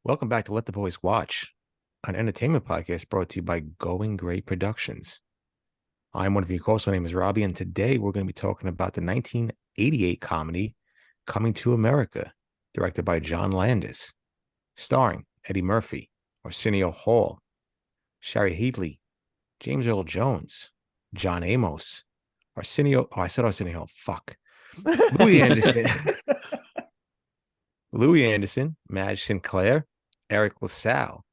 Welcome back to Let the Boys Watch, an entertainment podcast brought to you by Going Great Productions. I'm one of your hosts. My name is Robbie, and today we're going to be talking about the 1988 comedy Coming to America, directed by John Landis, starring Eddie Murphy, Arsenio Hall, Shari Heatley, James Earl Jones, John Amos, I said Arsenio Hall, fuck. Louis Anderson, Louis Anderson, Madge Sinclair, Eric LaSalle,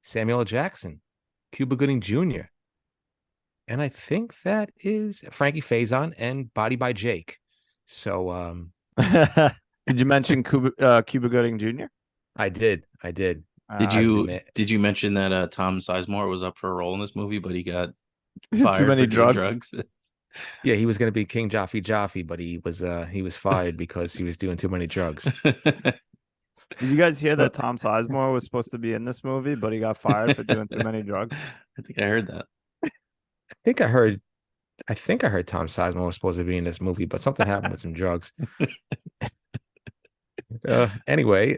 Samuel L. Jackson, Cuba Gooding Jr., and I think that is Frankie Faison and Body by Jake. So Did you mention Cuba Gooding Jr.? I did. Did As the you man. did you mention that Tom Sizemore was up for a role in this movie, but he got Too fired many for doing drugs. drugs? Yeah, he was going to be King Jaffe, but he was fired because he was doing too many drugs. Did you guys hear Well, that Tom Sizemore was supposed to be in this movie, but he got fired for doing too many drugs? I think I heard that. I think I heard Tom Sizemore was supposed to be in this movie, but something happened with some drugs. Anyway,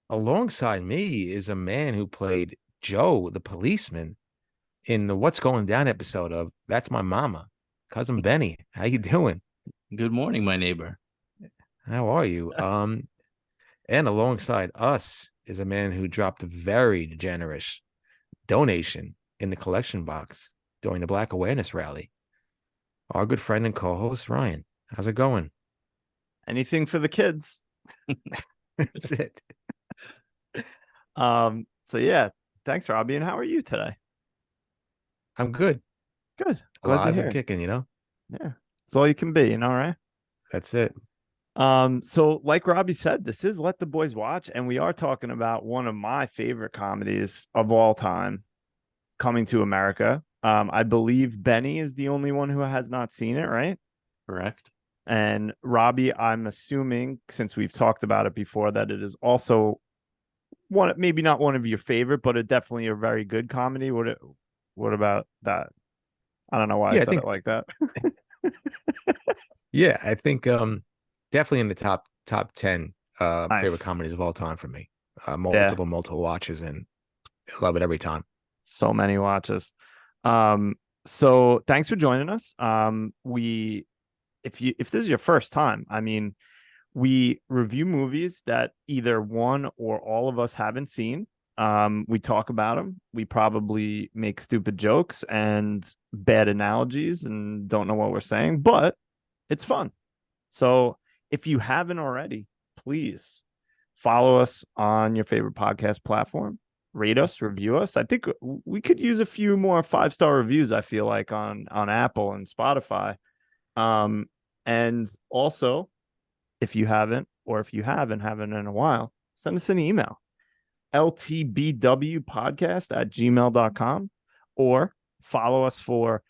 alongside me is a man who played Joe, the policeman, in the What's Going Down episode of That's My Mama, cousin Benny. How you doing? Good morning, my neighbor. How are you? And alongside us is a man who dropped a very generous donation in the collection box during the Black Awareness Rally. Our good friend and co-host Ryan. How's it going? Anything for the kids. That's it. So yeah, thanks, Robbie. And how are you today? I'm good. Good. Glad to Alive hear and it. kicking, Yeah. It's all you can be, right? That's it. So like Robbie said, this is Let the Boys Watch, and we are talking about one of my favorite comedies of all time, Coming to America. I believe Benny is the only one who has not seen it, right? Correct. And Robbie, I'm assuming, since we've talked about it before, that it is also one, maybe not one of your favorite, but definitely a very good comedy. What about that? I don't know why I Yeah, I said think it like that. I think definitely in the top 10 favorite Nice. comedies of all time for me. Yeah. Multiple watches, and I love it every time. So many watches. So thanks for joining us. We if this is your first time, I mean, we review movies that either one or all of us haven't seen. We talk about them. We probably make stupid jokes and bad analogies and don't know what we're saying, but it's fun. So if you haven't already, please follow us on your favorite podcast platform. Rate us, review us. I think we could use a few more 5-star reviews. I feel like on Apple and Spotify. And also, if you haven't, or if you haven't in a while, send us an email, ltbwpodcast@gmail.com, or follow us for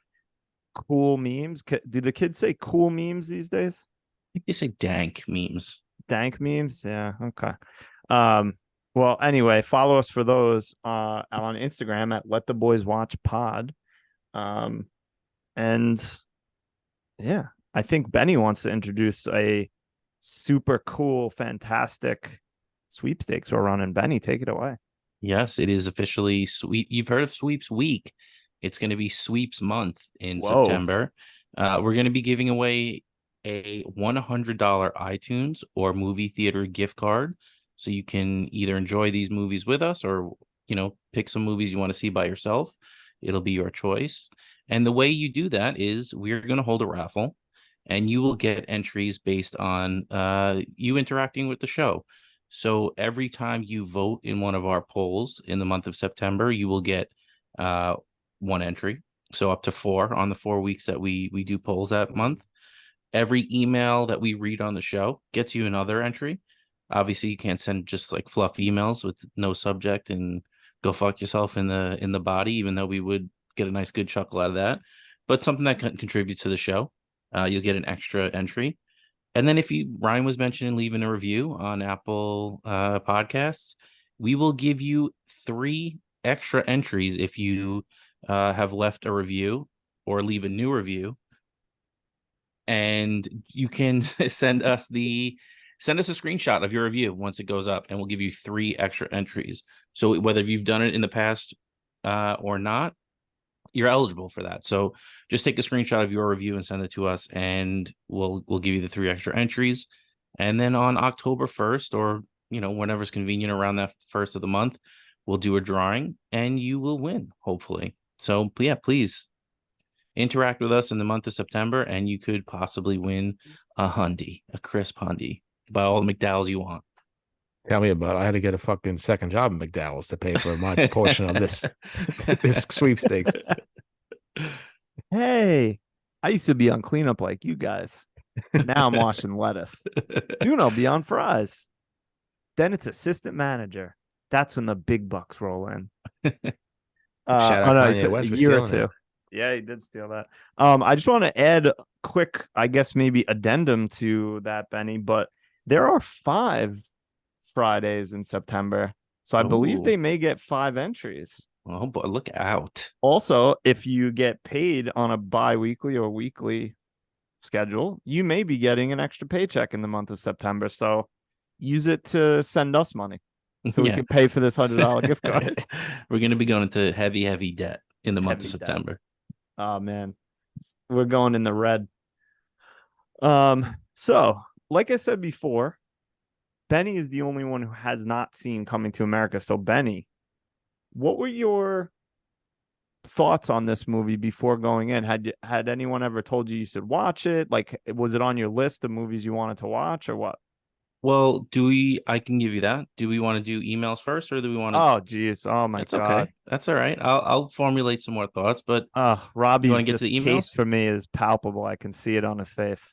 cool memes. Do the kids say cool memes these days? I think they say dank memes. Dank memes? Yeah, okay. Well, anyway, follow us for those on Instagram at Let the Boys Watch Pod. And yeah, I think Benny wants to introduce a super cool, fantastic sweepstakes we're running. Benny, take it away. Yes, it is officially sweep. You've heard of Sweeps Week. It's going to be Sweeps Month in Whoa. September. We're going to be giving away a $100 iTunes or movie theater gift card, so you can either enjoy these movies with us or pick some movies you want to see by yourself. It'll be your choice. And the way you do that is we're going to hold a raffle, and you will get entries based on you interacting with the show. So every time you vote in one of our polls in the month of September, you will get one entry. So up to 4 on the 4 weeks that we do polls that month. Every email that we read on the show gets you another entry. Obviously, you can't send just like fluff emails with no subject and go fuck yourself in the body, even though we would get a nice good chuckle out of that. But something that contributes to the show, you'll get an extra entry. And then if Ryan was mentioning leaving a review on Apple Podcasts, we will give you 3 extra entries if you have left a review or leave a new review. And you can send us the send us a screenshot of your review once it goes up, and we'll give you 3 extra entries. So whether you've done it in the past or not, you're eligible for that. So just take a screenshot of your review and send it to us, and we'll give you the 3 extra entries. And then on October 1st, or whenever's convenient around that first of the month, we'll do a drawing and you will win, hopefully. So yeah, please interact with us in the month of September, and you could possibly win a crisp hundy. Buy all the McDowell's you want. Tell me about it. I had to get a fucking second job at McDowell's to pay for my portion of this this sweepstakes. Hey, I used to be on cleanup like you guys. Now I'm washing lettuce. Soon I'll be on fries. Then it's assistant manager. That's when the big bucks roll in. Shout out no, Kanye West a for year or stealing two. it. Yeah, he did steal that. I just want to add a quick, I guess maybe addendum to that, Benny, but there are 5 Fridays in September. So I believe Ooh. they may get 5 entries. Oh, boy, look out. Also, if you get paid on a bi-weekly or weekly schedule, you may be getting an extra paycheck in the month of September. So use it to send us money so we can pay for this $100 gift card. We're going to be going into heavy debt in the month of Heavy debt. September. Oh, man. We're going in the red. So, like I said before, Benny is the only one who has not seen Coming to America. So, Benny, what were your thoughts on this movie before going in? Had anyone ever told you should watch it? Like, was it on your list of movies you wanted to watch, or what? Well, I can give you that. Do we want to do emails first, or do we want to? Oh, geez. Oh, my That's God. okay. That's all right. I'll formulate some more thoughts, but Robbie's you want to get to the emails? distaste for me is palpable. I can see it on his face.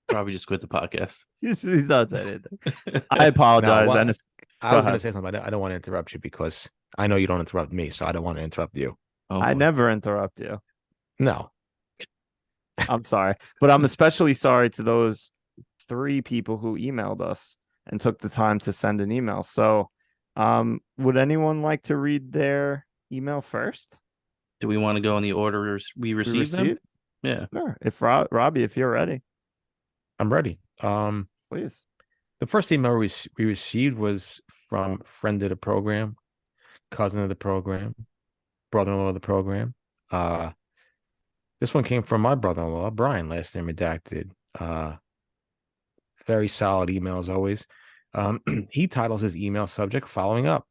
Probably just quit the podcast. He's not saying anything. I apologize. No, well, Dennis, I was going to say something. I don't want to interrupt you because I know you don't interrupt me, so I don't want to interrupt you. Oh, I boy. never interrupt you. No. I'm sorry, but I'm especially sorry to those 3 people who emailed us and took the time to send an email. So, would anyone like to read their email first? Do we want to go in the order we received them? Yeah. Sure. If Robbie, if you're ready, I'm ready. please. The first email we received was from a friend of the program, cousin of the program, brother-in-law of the program. This one came from my brother-in-law, Brian, last name redacted. Very solid email as always. He titles his email subject "Following Up."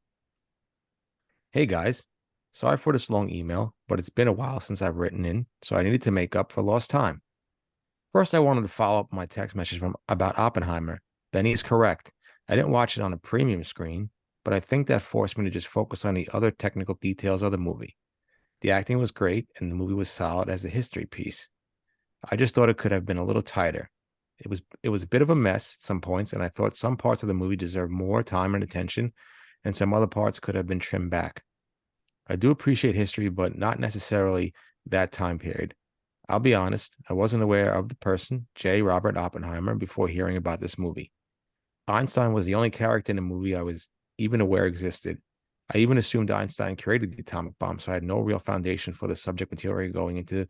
Hey guys, sorry for this long email, but it's been a while since I've written in, so I needed to make up for lost time. First, I wanted to follow up my text message about Oppenheimer. Benny is correct. I didn't watch it on a premium screen, but I think that forced me to just focus on the other technical details of the movie. The acting was great, and the movie was solid as a history piece. I just thought it could have been a little tighter. It was a bit of a mess at some points, and I thought some parts of the movie deserved more time and attention, and some other parts could have been trimmed back. I do appreciate history, but not necessarily that time period. I'll be honest, I wasn't aware of the person, J. Robert Oppenheimer, before hearing about this movie. Einstein was the only character in the movie I was even aware existed. I even assumed Einstein created the atomic bomb, so I had no real foundation for the subject material going into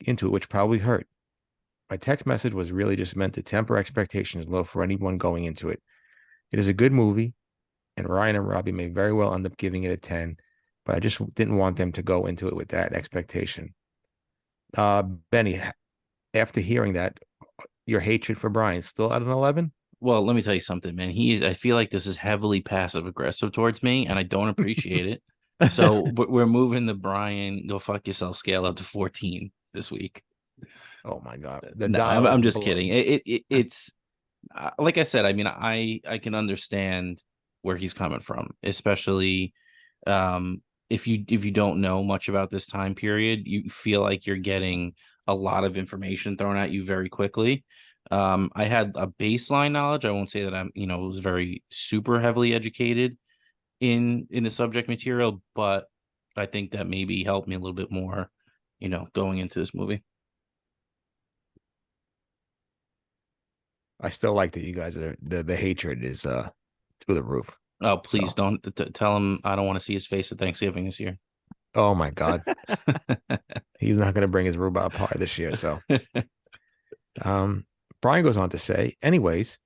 it, which probably hurt. My text message was really just meant to temper expectations low for anyone going into it. It is a good movie, and Ryan and Robbie may very well end up giving it a 10, but I just didn't want them to go into it with that expectation. Benny, after hearing that, your hatred for Brian still at an 11? Well, let me tell you something, man. I feel like this is heavily passive aggressive towards me, and I don't appreciate it. So we're moving the Brian go fuck yourself scale up to 14 this week. Oh my God. I'm just kidding. It's like I said, I mean, I can understand where he's coming from, especially if you don't know much about this time period, you feel like you're getting a lot of information thrown at you very quickly. I had a baseline knowledge. I won't say that I'm, was very super heavily educated in the subject material, but I think that maybe helped me a little bit more, going into this movie. I still like that you guys are the hatred is through the roof. Oh, please don't tell him I don't want to see his face at Thanksgiving this year. Oh my God. He's not going to bring his rhubarb pie this year. So, Brian goes on to say, anyways,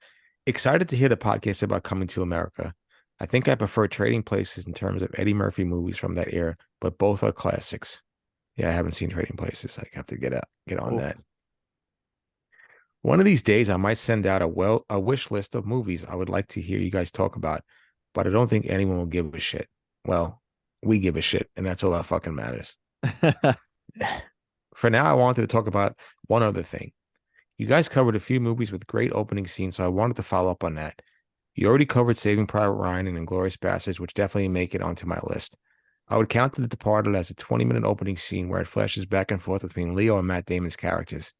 excited to hear the podcast about Coming to America. I think I prefer Trading Places in terms of Eddie Murphy movies from that era, but both are classics. Yeah, I haven't seen Trading Places. I have to get on Oof. that. One of these days, I might send out a wish list of movies I would like to hear you guys talk about, but I don't think anyone will give a shit. Well, we give a shit, and that's all that fucking matters. For now, I wanted to talk about one other thing. You guys covered a few movies with great opening scenes, so I wanted to follow up on that. You already covered Saving Private Ryan and Inglourious Basterds, which definitely make it onto my list. I would count The Departed as a 20-minute opening scene where it flashes back and forth between Leo and Matt Damon's characters.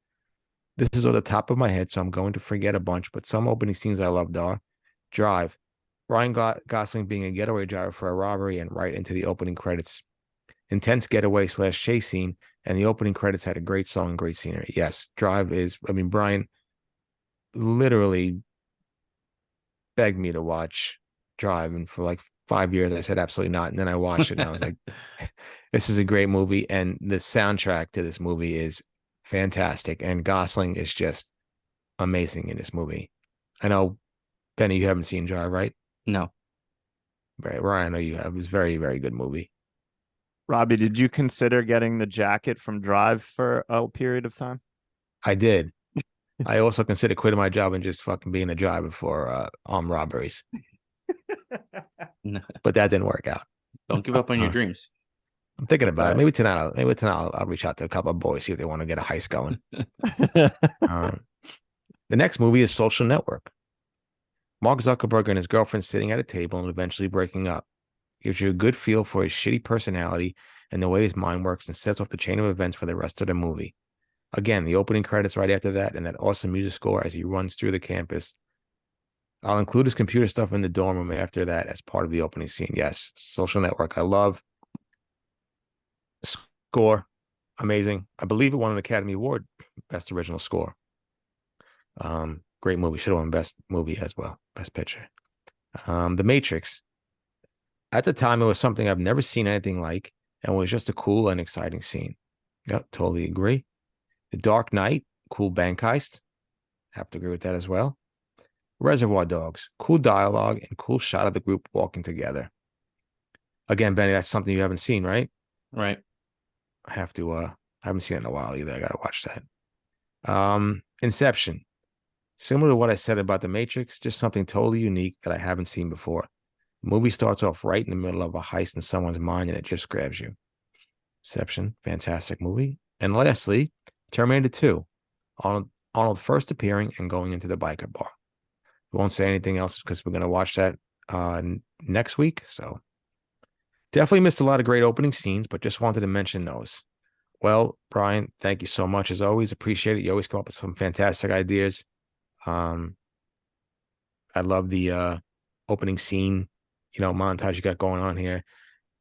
This is on the top of my head, so I'm going to forget a bunch, but some opening scenes I loved are Drive, Ryan Gosling being a getaway driver for a robbery and right into the opening credits. Intense getaway / chase scene, and the opening credits had a great song and great scenery. Yes, Drive is, Brian literally begged me to watch Drive, and for like 5 years I said absolutely not, and then I watched it and I was like, this is a great movie, and the soundtrack to this movie is fantastic, and Gosling is just amazing in this movie. I know, Benny, you haven't seen Drive, right? No. Right, Ryan, I know you have. It was a very, very good movie. Robbie, did you consider getting the jacket from Drive for a period of time? I did. I also considered quitting my job and just fucking being a driver for armed robberies, No. but that didn't work out. Don't give up on your dreams. I'm thinking about it. Right. Maybe tonight, I'll reach out to a couple of boys, see if they want to get a heist going. The next movie is Social Network. Mark Zuckerberg and his girlfriend sitting at a table and eventually breaking up. Gives you a good feel for his shitty personality and the way his mind works, and sets off the chain of events for the rest of the movie. Again, the opening credits right after that, and that awesome music score as he runs through the campus. I'll include his computer stuff in the dorm room after that as part of the opening scene. Yes, Social Network. I love score. Amazing. I believe it won an Academy Award, Best Original Score. Great movie. Should have won Best Movie as well, Best Picture. The Matrix. At the time, it was something I've never seen anything like, and was just a cool and exciting scene. Yep, totally agree. The Dark Knight, cool bank heist. Have to agree with that as well. Reservoir Dogs, cool dialogue and cool shot of the group walking together. Again, Benny, that's something you haven't seen, right? Right. I have to. I haven't seen it in a while either. I gotta watch that. Inception, similar to what I said about The Matrix, just something totally unique that I haven't seen before. The movie starts off right in the middle of a heist in someone's mind, and it just grabs you. Inception, fantastic movie. And lastly, Terminator 2. Arnold first appearing and going into the biker bar. We won't say anything else because we're going to watch that next week. So definitely missed a lot of great opening scenes, but just wanted to mention those. Well, Brian, thank you so much. As always, appreciate it. You always come up with some fantastic ideas. I love the opening scene, montage you got going on here.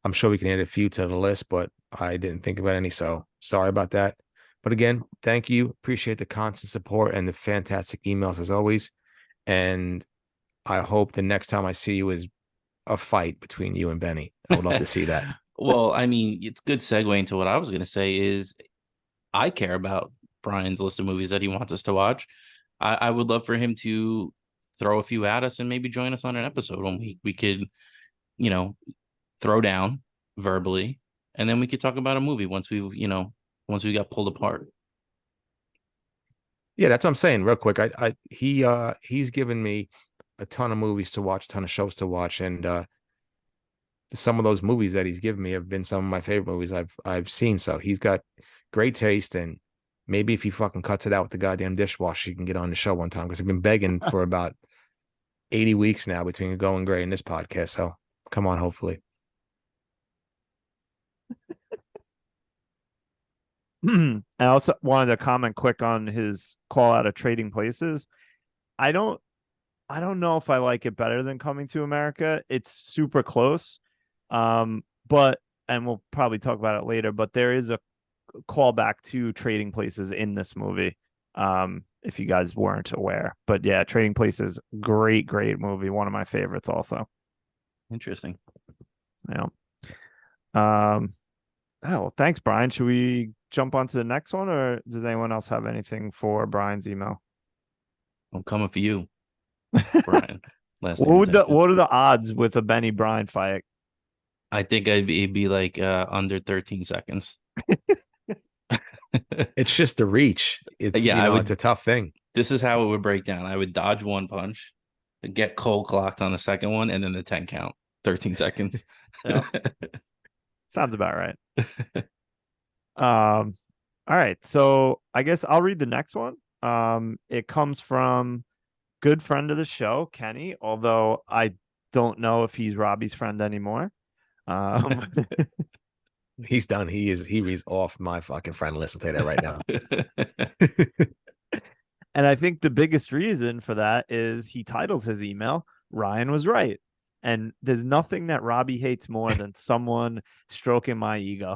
I'm sure we can add a few to the list, but I didn't think about any, so sorry about that. But again, thank you. Appreciate the constant support and the fantastic emails as always. And I hope the next time I see you is a fight between you and Benny. I would love to see that. Well, I mean, it's good segue into what I was going to say is I care about Brian's list of movies that he wants us to watch. I would love for him to throw a few at us and maybe join us on an episode when we could, throw down verbally, and then we could talk about a movie once we got pulled apart. Yeah, that's what I'm saying. Real quick, he's given me a ton of movies to watch, a ton of shows to watch, and some of those movies that he's given me have been some of my favorite movies I've seen. So he's got great taste, and maybe if he fucking cuts it out with the goddamn dishwasher, he can get on the show one time, because I've been begging for about 80 weeks now between Going Gray and this podcast. So come on, hopefully. I also wanted to comment quick on his call out of Trading Places. I don't know if I like it better than Coming to America. It's super close. But and we'll probably talk about it later, but there is a callback to Trading Places in this movie. If you guys weren't aware. But yeah, Trading Places, great movie. One of my favorites also. Interesting. Yeah. Well, thanks, Brian. Should we jump on to the next one, or does anyone else have anything for Brian's email? I'm coming for you, Brian. Last What name would the redacted. what are the odds with a Benny Bryan fight? I think it'd be like under 13 seconds. It's just the reach. It's Yeah, it's a tough thing. this is how it would break down. I would dodge one punch, get cold clocked on the second one, and then the 10 count, 13 seconds. Yeah, sounds about right. All right, so I guess I'll read the next one. It comes from good friend of the show, Kenny, although I don't know if he's Robbie's friend anymore. Um, He's done. He's off my fucking friend list. I'll tell you that right now. and I think the biggest reason for that is he titles his email, Ryan was right. And there's nothing that Robbie hates more than someone stroking my ego.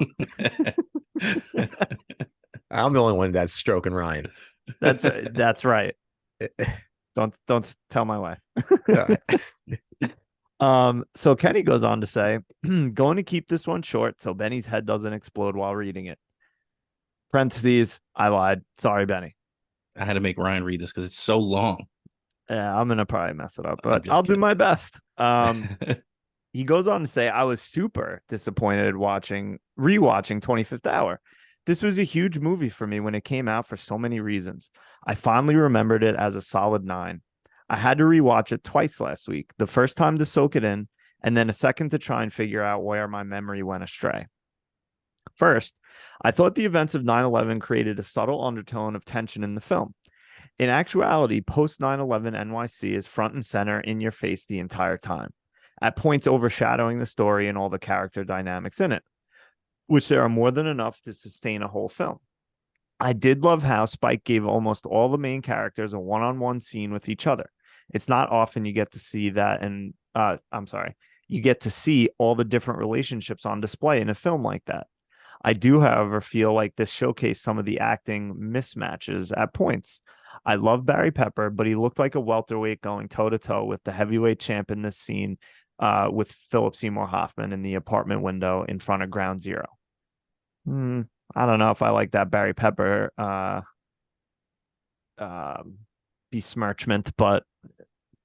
I'm the only one that's stroking Ryan. That's right. Don't tell my wife. So Kenny goes on to say, going to keep this one short so Benny's head doesn't explode while reading it. Parentheses, I lied. Sorry, Benny. I had to make Ryan read this because it's so long. Yeah, I'm gonna probably mess it up, I'm but just I'll do kidding. my best. He goes on to say, I was super disappointed rewatching 25th Hour. This was a huge movie for me when it came out for so many reasons. I fondly remembered it as a solid 9. I had to rewatch it twice last week. The first time to soak it in, and then a second to try and figure out where my memory went astray. First, I thought the events of 9/11 created a subtle undertone of tension in the film. In actuality, post 9/11 NYC is front and center in your face the entire time, at points overshadowing the story and all the character dynamics in it, which there are more than enough to sustain a whole film. I did love how Spike gave almost all the main characters a one-on-one scene with each other. It's not often you get to see that, and you get to see all the different relationships on display in a film like that. I do, however, feel like this showcased some of the acting mismatches at points. I love Barry Pepper, but he looked like a welterweight going toe-to-toe with the heavyweight champ in this scene with Philip Seymour Hoffman in the apartment window in front of Ground Zero. I don't know if I like that Barry Pepper besmirchment, but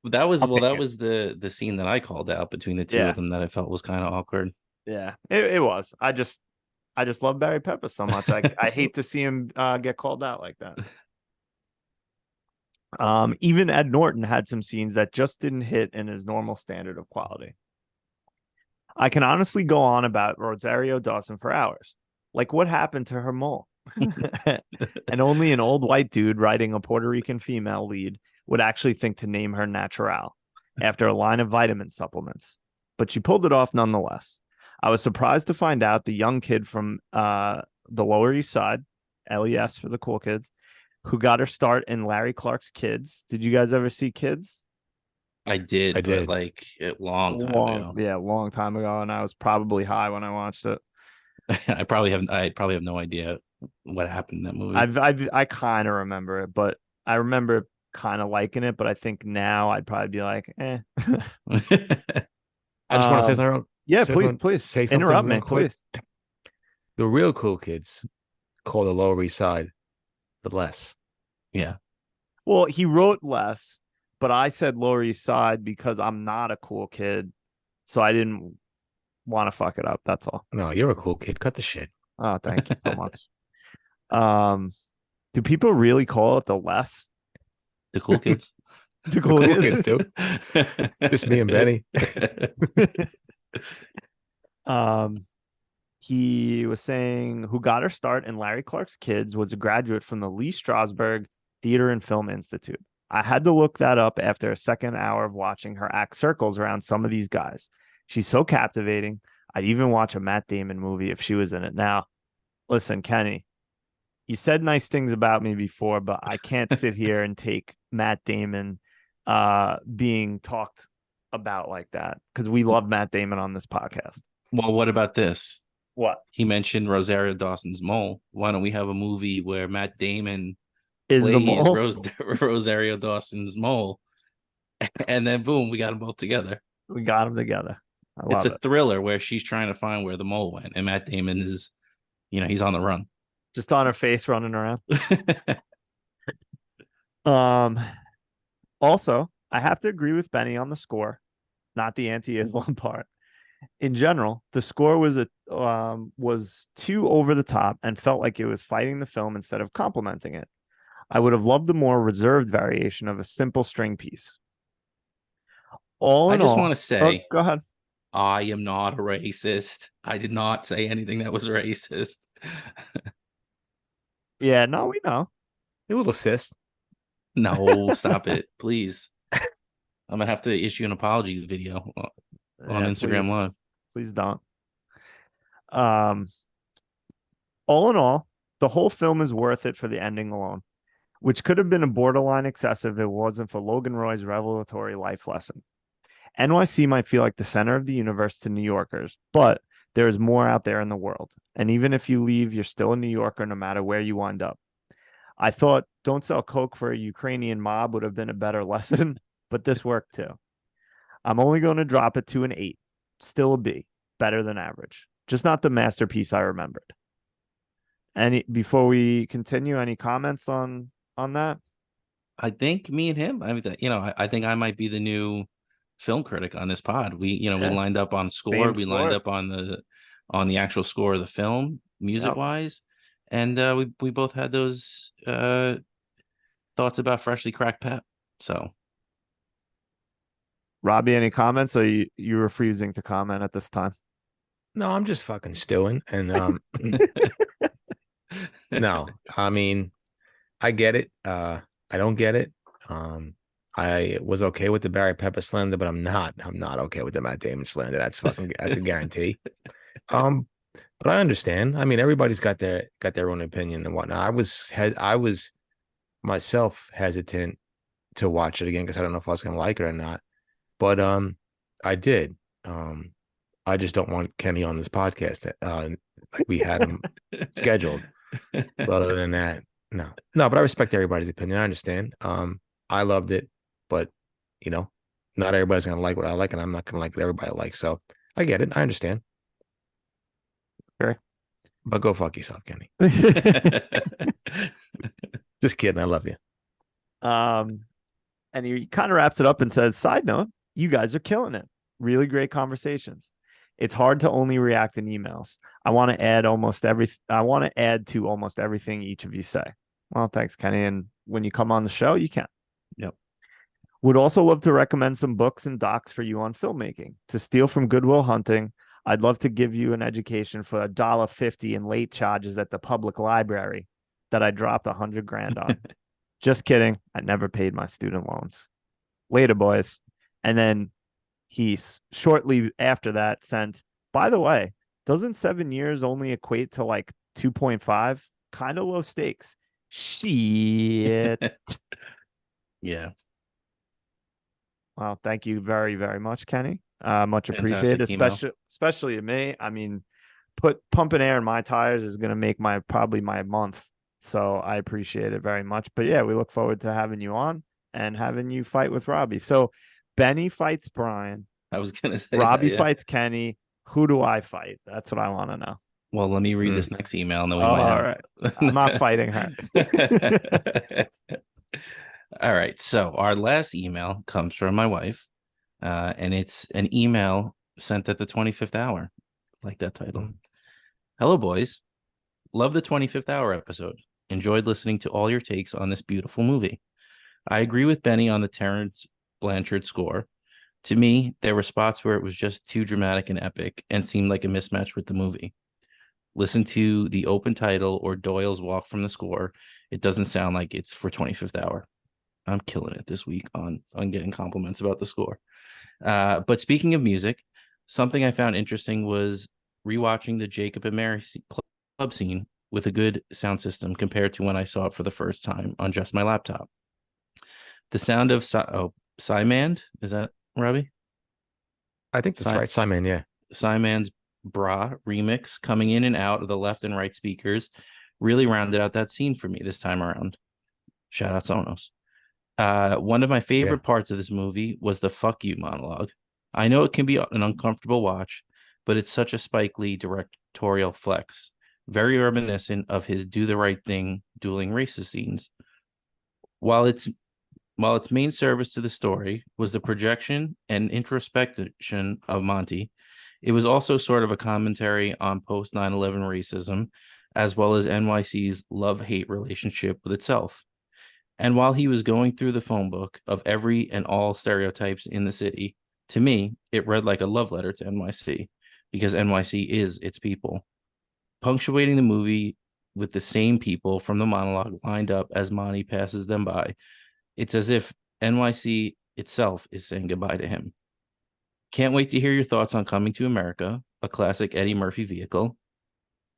that was I'll take that it. was the scene that I called out between the two Yeah. of them that I felt was kind of awkward. Yeah, it was. I just love Barry Pepper so much. I hate to see him get called out like that. Even Ed Norton had some scenes that just didn't hit in his normal standard of quality. I can honestly go on about Rosario Dawson for hours. Like, what happened to her mole? And only an old white dude writing a Puerto Rican female lead would actually think to name her Natural after a line of vitamin supplements. But she pulled it off nonetheless. I was surprised to find out the young kid from the Lower East Side, LES for the cool kids, who got her start in Larry Clark's Kids. Did you guys ever see Kids? I did, but like a long time ago. Yeah, long time ago, and I was probably high when I watched it. I probably have no idea what happened in that movie. I kind of remember it, but I remember kind of liking it. But I think now I'd probably be like, eh. I just want to say something. Yeah, please say something interrupt real me, quick. please. The real cool kids call the Lower East Side the less. Yeah. Well, he wrote less, but I said Lower East Side because I'm not a cool kid, so I didn't want to fuck it up. That's all. No, you're a cool kid. Cut the shit. Oh, thank you so much. Do people really call it the less? The cool kids. The cool kids too. Just me and Benny. He was saying who got her start in Larry Clark's Kids was a graduate from the Lee Strasberg Theater and Film Institute. I had to look that up after a second hour of watching her act circles around some of these guys. She's so captivating. I'd even watch a Matt Damon movie if she was in it. Now, listen, Kenny, you said nice things about me before, but I can't sit here and take Matt Damon being talked about like that because we love Matt Damon on this podcast. Well, what about this? What? He mentioned Rosario Dawson's mole. Why don't we have a movie where Matt Damon is the mole? Rosario Dawson's mole, and then boom, we got them both together. We got them together. It's a thriller where she's trying to find where the mole went, and Matt Damon is, he's on the run, just on her face, running around. Also, I have to agree with Benny on the score, not the anti-Islam part. In general, the score was too over the top and felt like it was fighting the film instead of complimenting it. I would have loved a more reserved variation of a simple string piece. All I in just want all, to oh, say go ahead. I am not a racist. I did not say anything that was racist. Yeah, no, we know. It will assist. No, stop it, please. I'm gonna have to issue an apology video on Yeah, Instagram please, Live. please don't. Um, all in all, the whole film is worth it for the ending alone, which could have been a borderline excessive if it wasn't for Logan Roy's revelatory life lesson. NYC might feel like the center of the universe to New Yorkers, but there is more out there in the world. And even if you leave, you're still a New Yorker no matter where you wind up. I thought Don't Sell Coke for a Ukrainian mob would have been a better lesson, but this worked too. I'm only going to drop it to an 8. Still a B. Better than average. Just not the masterpiece I remembered. Any before we continue, any comments on that? I think me and him. I mean, I think I might be the new film critic on this pod. We Yeah. lined up on score. Same We lined up scores. on the actual score of the film, music Yep. wise, and we both had those thoughts about freshly cracked pep. So Robbie, any comments? Or you refusing to comment at this time? No, I'm just fucking stewing. And no, I mean, I get it. I don't get it. I was okay with the Barry Pepper slander, but I'm not okay with the Matt Damon slander. That's a guarantee. Um, but I understand. I mean, everybody's got their own opinion and whatnot. I was myself hesitant to watch it again because I don't know if I was gonna like it or not. But I did. Um, I just don't want Kenny on this podcast. Like we had him scheduled. But other than that, no, no. But I respect everybody's opinion. I understand. I loved it, but you know, not everybody's gonna like what I like, and I'm not gonna like what everybody likes. So I get it. I understand. Sure. But go fuck yourself, Kenny. Just kidding. I love you. um, and he kind of wraps it up and says, "Side note, you guys are killing it. Really great conversations. It's hard to only react in emails. I want to add to almost everything each of you say." Well, thanks, Kenny. And when you come on the show, you can. Yep. Would also love to recommend some books and docs for you on filmmaking. To steal from Goodwill Hunting, I'd love to give you an education for $1.50 in late charges at the public library that I dropped 100 grand on. Just kidding. I never paid my student loans. Later, boys. And then he shortly after that sent, by the way, doesn't 7 years only equate to like 2.5? Kind of low stakes. Shit. Yeah. Well, thank you very, very much, Kenny. Much appreciated, Fantastic email. especially to me. I mean, pumping air in my tires is gonna make probably my month. So I appreciate it very much. But yeah, we look forward to having you on and having you fight with Robbie. So Benny fights Brian. I was gonna say Robbie that, yeah. fights Kenny. Who do I fight? That's what I want to know. Well, let me read this next email, and then we All might have. right. I'm not fighting her. All right. So our last email comes from my wife, and it's an email sent at the 25th hour. Like that title. Hello, boys. Love the 25th hour episode. Enjoyed listening to all your takes on this beautiful movie. I agree with Benny on the Terrence Blanchard score. To me, there were spots where it was just too dramatic and epic and seemed like a mismatch with the movie. Listen to the open title or Doyle's walk from the score. It doesn't sound like it's for 25th hour. I'm killing it this week on getting compliments about the score. But speaking of music, something I found interesting was rewatching the Jacob and Mary club scene with a good sound system compared to when I saw it for the first time on just my laptop. The sound of Simand, is that Robbie? I think that's right, Simon. Yeah. Simand's Bra remix coming in and out of the left and right speakers really rounded out that scene for me this time around. Shout out Sonos. One of my favorite parts of this movie was the fuck you monologue. I know it can be an uncomfortable watch, but it's such a Spike Lee directorial flex, very reminiscent of his Do the Right Thing dueling racist scenes. While it's while its main service to the story was the projection and introspection of Monty, it was also sort of a commentary on post 9/11 racism, as well as NYC's love hate relationship with itself. And while he was going through the phone book of every and all stereotypes in the city, to me, it read like a love letter to NYC because NYC is its people. Punctuating the movie with the same people from the monologue lined up as Monty passes them by, it's as if NYC itself is saying goodbye to him. Can't wait to hear your thoughts on Coming to America, a classic Eddie Murphy vehicle.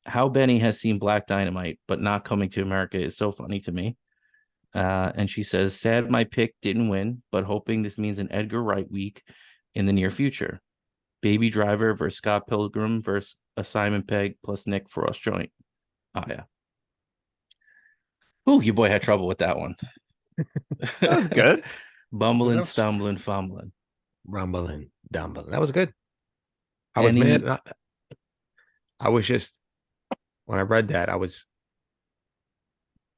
How Benny has seen Black Dynamite, but not Coming to America is so funny to me. And she says, sad my pick didn't win, but hoping this means an Edgar Wright week in the near future. Baby Driver versus Scott Pilgrim versus a Simon Pegg plus Nick Frost joint. Oh, yeah. Ooh, your boy had trouble with that one. That was good. Bumbling, Enough. stumbling, fumbling. Rumbling, dumbling. That was good. I was Any- mad. I was just, when I read that, I was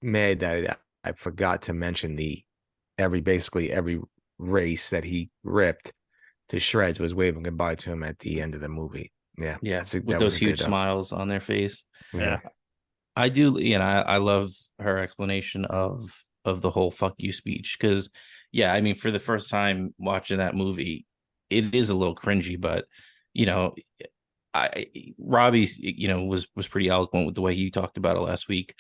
mad that I forgot to mention basically every race that he ripped to shreds was waving goodbye to him at the end of the movie. Yeah. Yeah, that with was those a huge good, smiles on their face. Yeah. I do, I love her explanation of the whole "fuck you" speech because, yeah, I mean, for the first time watching that movie, it is a little cringy, but you know, Robbie, was pretty eloquent with the way he talked about it last week,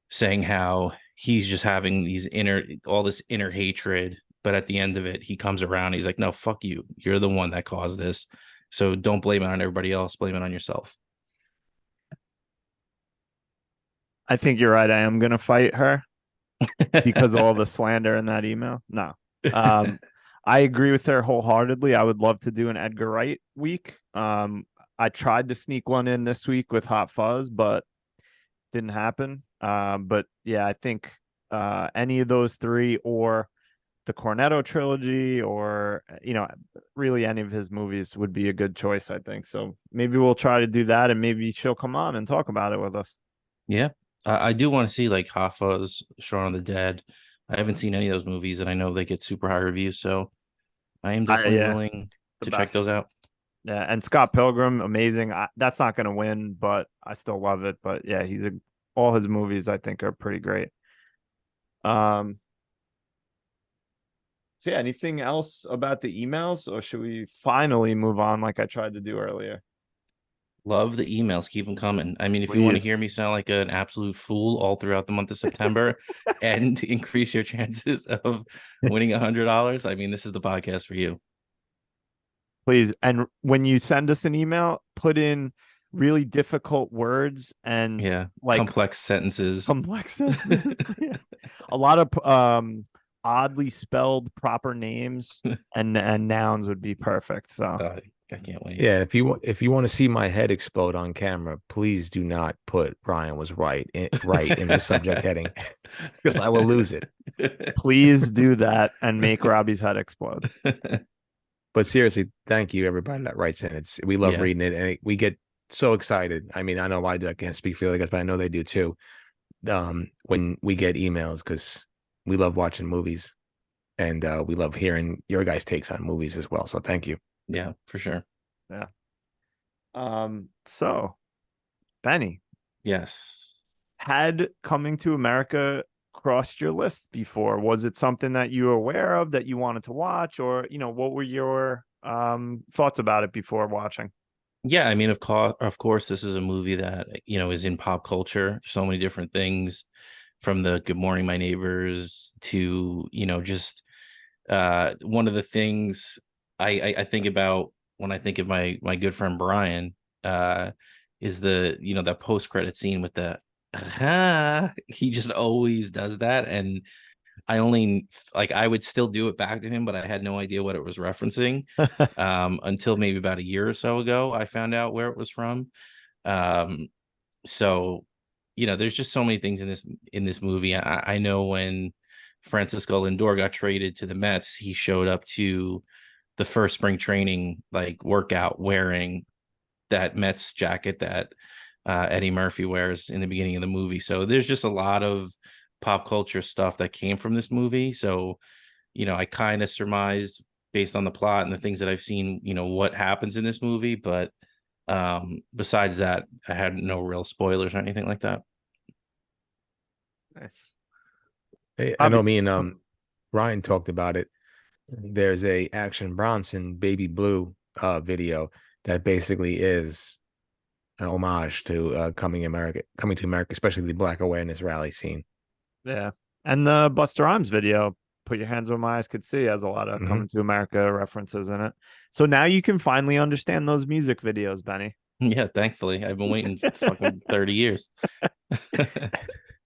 saying how he's just having all this inner hatred, but at the end of it, he comes around. He's like, "No, fuck you. You're the one that caused this. So don't blame it on everybody else. Blame it on yourself." I think you're right. I am gonna fight her because of all the slander in that email. No. Um, I agree with her wholeheartedly. I would love to do an Edgar Wright week. I tried to sneak one in this week with Hot Fuzz, but didn't happen. But yeah, I think any of those three or the Cornetto trilogy or really any of his movies would be a good choice, I think. So maybe we'll try to do that and maybe she'll come on and talk about it with us. Yeah, I do want to see like Hoffa's Shaun of the Dead. I haven't seen any of those movies, and I know they get super high reviews, so I am definitely Yeah, willing the to check best. those out. Yeah, and Scott Pilgrim, amazing. That's not going to win, but I still love it. But yeah, all his movies I think are pretty great. Um, so yeah, anything else about the emails, or should we finally move on like I tried to do earlier? Love the emails. Keep them coming. I mean, if you want to hear Please. me sound like an absolute fool all throughout the month of September and increase your chances of winning $100, I mean, this is the podcast for you. Please. And when you send us an email, put in really difficult words and Yeah, like complex sentences. complex sentences. Yeah. A lot of oddly spelled proper names and nouns would be perfect. So I can't wait. Yeah, if you want to see my head explode on camera, please do not put Brian was right in the subject heading because I will lose it. please do that and make Robbie's head explode. But seriously, thank you everybody that writes in. We love Yeah. reading it and we get so excited. I mean, I know I do. I can't speak for you guys, but I know they do too. When we get emails because we love watching movies and we love hearing your guys' takes on movies as well. So thank you. Yeah, for sure. Yeah. So Benny, Yes. had Coming to America crossed your list before? Was it something that you were aware of that you wanted to watch, or what were your thoughts about it before watching? Yeah, I mean, of course, this is a movie that is in pop culture. So many different things, from the Good Morning, My Neighbors to just one of the things I think about when I think of my good friend Brian is that post credit scene with the he just always does that, and I only I would still do it back to him, but I had no idea what it was referencing until maybe about a year or so ago. I found out where it was from. Um, so there's just so many things in this movie. I know when Francisco Lindor got traded to the Mets, he showed up to the first spring training workout wearing that Mets jacket that Eddie Murphy wears in the beginning of the movie. So there's just a lot of pop culture stuff that came from this movie. So, I kind of surmised based on the plot and the things that I've seen, what happens in this movie. But besides that, I had no real spoilers or anything like that. Nice. Hey, I know Robbie. me and Ryan talked about it. There's a Action Bronson Baby Blue video that basically is an homage to coming to America, especially the Black awareness rally scene. Yeah. And the Buster Rhymes video, Put Your Hands Where My Eyes Could See, has a lot of Mhm. Coming to America references in it. So now you can finally understand those music videos, Benny. Yeah, thankfully. I've been waiting fucking 30 years.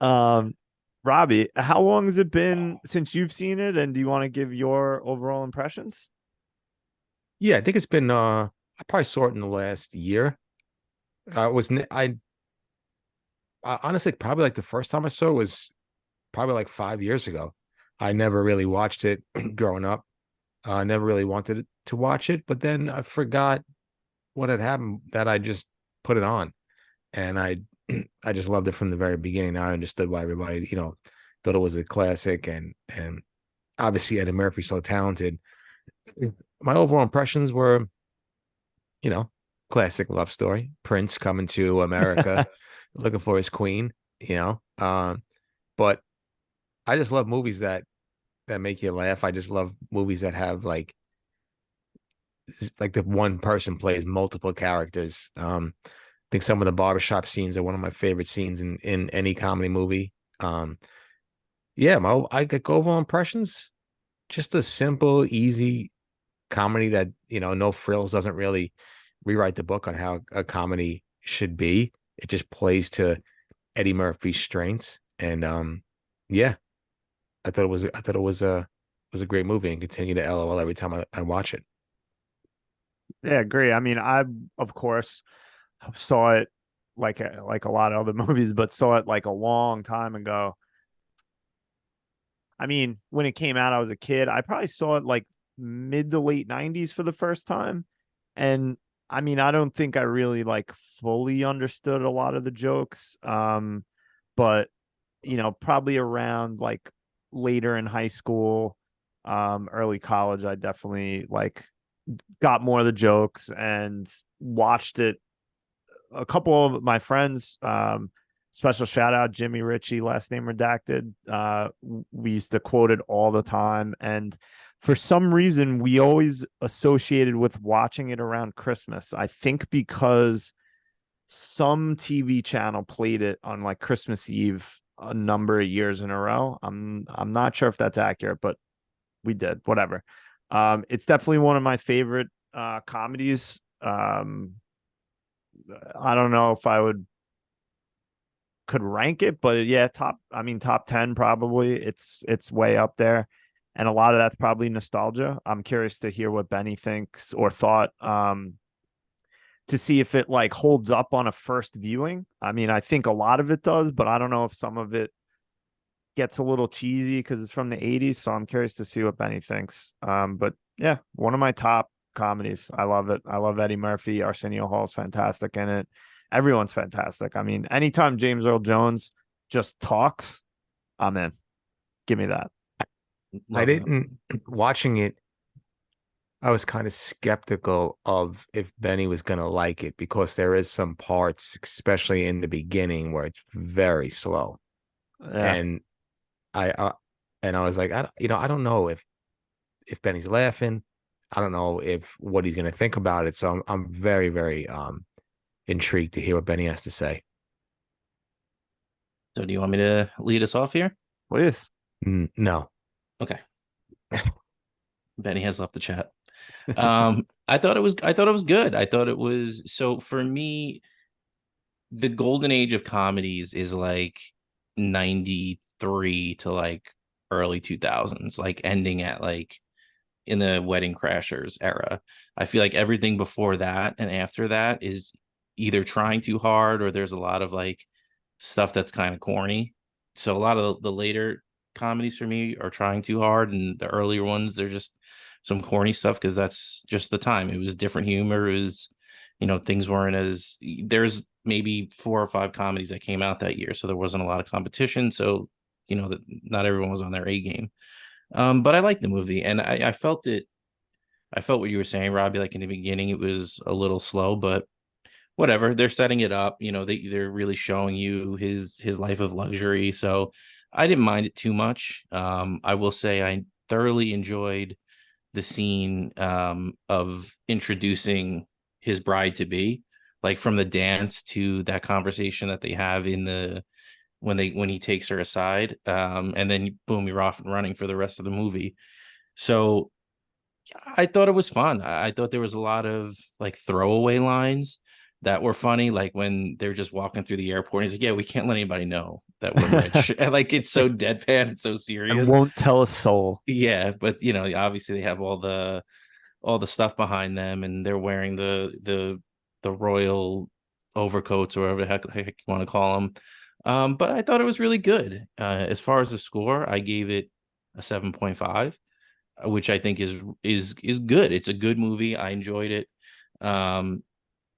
Um, Robbie, how long has it been since you've seen it? And do you want to give your overall impressions? Yeah, I think it's been I probably saw it in the last year. I honestly probably like the first time I saw it was probably like 5 years ago. I never really watched it growing up. I never really wanted to watch it, but then I forgot what had happened that I just put it on, and I I just loved it from the very beginning. Now I understood why everybody thought it was a classic, and obviously Eddie Murphy so talented. My overall impressions were, you know, classic love story. Prince coming to America, looking for his queen. But I just love movies that make you laugh. I just love movies that have like the one person plays multiple characters. I think some of the barbershop scenes are one of my favorite scenes in any comedy movie. Yeah, I get overall impressions. Just a simple, easy comedy that no frills, doesn't really rewrite the book on how a comedy should be. It just plays to Eddie Murphy's strengths, and yeah, I thought it was a great movie, and continue to LOL every time I watch it. Yeah, agree. I mean, I of course saw it like a lot of other movies, but saw it like a long time ago. I mean, when it came out, I was a kid. I probably saw it like mid to late 90s for the first time. And I mean, I don't think I really like fully understood a lot of the jokes. But probably around like later in high school, early college, I definitely like got more of the jokes and watched it. A couple of my friends, special shout out Jimmy Ritchie, last name redacted. We used to quote it all the time, and for some reason, we always associated with watching it around Christmas. I think because some TV channel played it on like Christmas Eve a number of years in a row. I'm not sure if that's accurate, but we did. Whatever. It's definitely one of my favorite comedies. I don't know if I could rank it, but yeah, top 10 probably. It's way up there. And a lot of that's probably nostalgia. I'm curious to hear what Benny thinks or thought, to see if it like holds up on a first viewing. I mean, I think a lot of it does, but I don't know if some of it gets a little cheesy because it's from the 80s. So I'm curious to see what Benny thinks. But yeah, one of my top comedies. I love it. I love Eddie Murphy. Arsenio Hall is fantastic in it. Everyone's fantastic. I mean, anytime James Earl Jones just talks, I'm in. Give me that. I Love that. didn't watching it. I was kind of skeptical of if Benny was going to like it because there is some parts, especially in the beginning, where it's very slow. Yeah. And I and I was like, I don't know if Benny's laughing. I don't know if what he's going to think about it. So I'm very, very intrigued to hear what Benny has to say. So do you want me to lead us off here? Please. No. Okay. Benny has left the chat. I thought it was good. I thought it was, so for me, the golden age of comedies is like 93 to like early 2000s, like ending at like in the Wedding Crashers era. I feel like everything before that and after that is either trying too hard or there's a lot of like stuff that's kind of corny. So a lot of the later comedies for me are trying too hard, and the earlier ones, they're just some corny stuff because that's just the time. It was different humor. It was, things weren't as, there's maybe 4 or 5 comedies that came out that year, so there wasn't a lot of competition. So that not everyone was on their A game. But I liked the movie, and I felt it. I felt what you were saying, Robbie. Like in the beginning, it was a little slow, but whatever. They're setting it up. They're really showing you his life of luxury. So I didn't mind it too much. I will say I thoroughly enjoyed the scene of introducing his bride to be, like from the dance to that conversation that they have in the when he takes her aside, and then boom, you're off and running for the rest of the movie. So I thought it was fun. I thought there was a lot of like throwaway lines that were funny, like when they're just walking through the airport. And he's like, "Yeah, we can't let anybody know that we're rich." And like it's so deadpan and so And serious. won't tell a soul. Yeah, but obviously they have all the stuff behind them, and they're wearing the royal overcoats or whatever the heck you want to call them. But I thought it was really good. As far as the score, I gave it a 7.5, which I think is good. It's a good movie. I enjoyed it.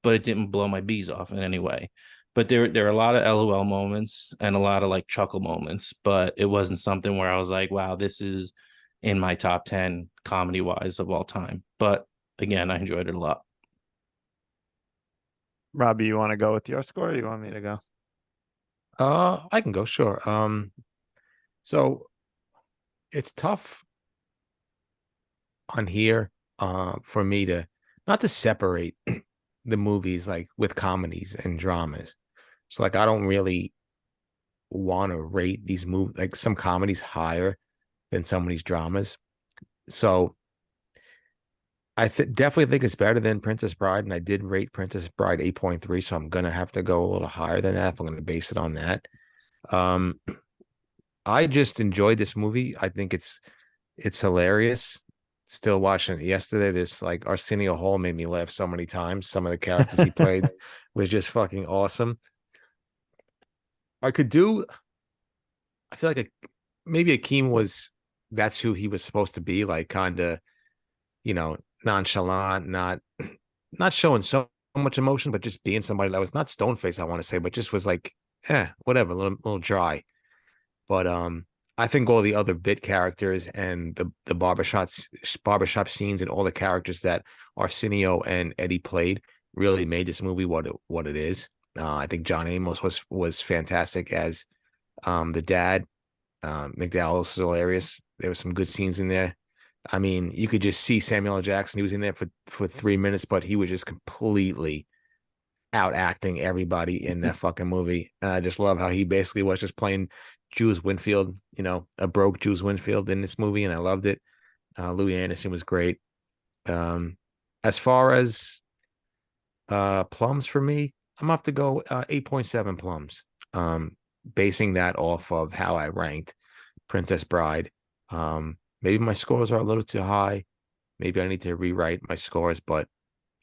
But it didn't blow my bees off in any way. But there are a lot of LOL moments and a lot of like chuckle moments, but it wasn't something where I was like, wow, this is in my top 10 comedy wise of all time. But again, I enjoyed it a lot. Robbie, you want to go with your score, or you want me to go? I can go, sure. So it's tough on here for me to not to separate the movies like with comedies and dramas. So like I don't really want to rate these movies like some comedies higher than some of these dramas. So I definitely think it's better than Princess Bride, and I did rate Princess Bride 8.3, so I'm gonna have to go a little higher than that if I'm gonna base it on that. Um, I just enjoyed this movie. I think it's hilarious. Still watching it yesterday. There's like Arsenio Hall made me laugh so many times. Some of the characters he played was just fucking awesome. I could do. I feel like maybe Akeem was that's who he was supposed to be, like kind of nonchalant, not showing so much emotion, but just being somebody that was not stone faced, I want to say, but just was like, whatever, a little dry. But I think all the other bit characters and the barbershop scenes and all the characters that Arsenio and Eddie played really made this movie what it is. I think John Amos was fantastic as the dad. McDowell was hilarious. There were some good scenes in there. I mean, you could just see Samuel L. Jackson. He was in there for 3 minutes, but he was just completely out acting everybody in that fucking movie. And I just love how he basically was just playing Jules Winfield, a broke Jules Winfield in this movie, and I loved it. Louis Anderson was great. As far as plums for me, I'm gonna have to go 8.7 plums. Basing that off of how I ranked Princess Bride. Maybe my scores are a little too high. Maybe I need to rewrite my scores, but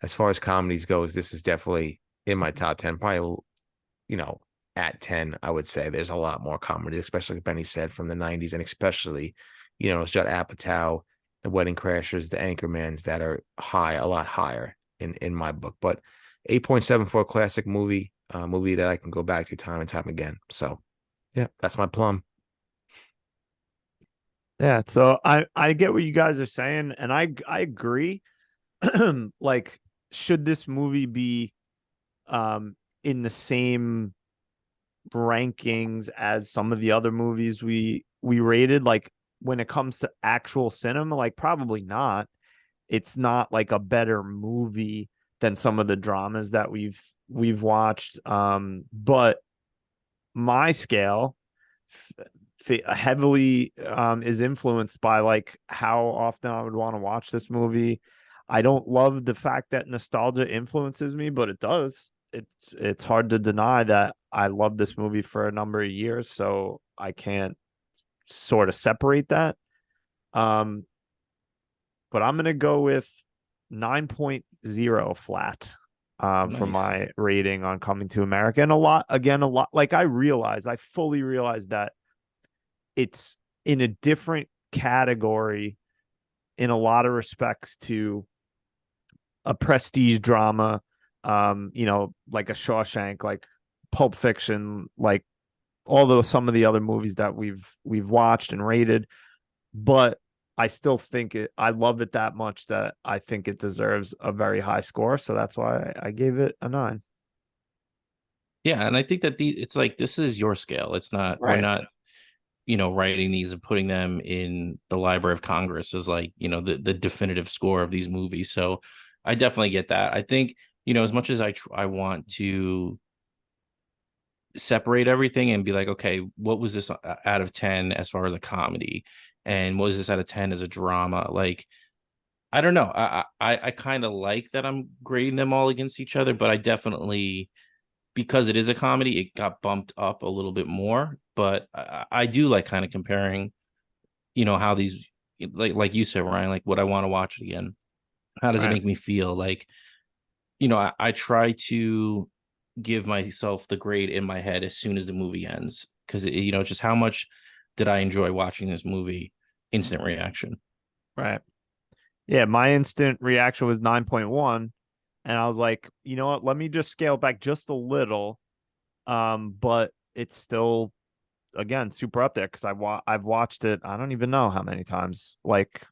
as far as comedies goes, this is definitely in my top 10. Probably, at 10, I would say there's a lot more comedy, especially like Benny said from the 90s, and especially, it's Judd Apatow, the Wedding Crashers, the Anchormans that are a lot higher in my book. But 8.7 for a classic movie, movie that I can go back to time and time again. So, yeah, that's my plum. Yeah, so I get what you guys are saying, and I agree. Like, should this movie be in the same rankings as some of the other movies we rated? Like, when it comes to actual cinema, like probably not. It's not like a better movie than some of the dramas that we've watched. But my scale heavily is influenced by like how often I would want to watch this movie. I don't love the fact that nostalgia influences me, but it does. It's hard to deny that I love this movie for a number of years, so I can't sort of separate that. Um, but I'm gonna go with 9.0 flat for Nice. my rating on Coming to America. And a lot like I fully realize that it's in a different category in a lot of respects to a prestige drama, like a Shawshank, like Pulp Fiction, like although some of the other movies that we've watched and rated, but I still think I love it that much that I think it deserves a very high score. So that's why I gave it a 9. Yeah, and I think that it's like this is your scale. It's not we're Right. not writing these and putting them in the Library of Congress as like, the definitive score of these movies. So I definitely get that. I think, as much as I want to separate everything and be like, okay, what was this out of 10 as far as a comedy? And what was this out of 10 as a drama? Like, I don't know. I kind of like that I'm grading them all against each other, but I definitely, because it is a comedy, it got bumped up a little bit more. But I do like kind of comparing, how these, like you said, Ryan, like what I want to watch again. How does it Right. make me feel? Like, I try to give myself the grade in my head as soon as the movie ends, because just how much did I enjoy watching this movie? Instant reaction. Right. Yeah, my instant reaction was 9.1, and I was like, you know what? Let me just scale back just a little. But it's still, again, super up there because I've watched it. I don't even know how many times, like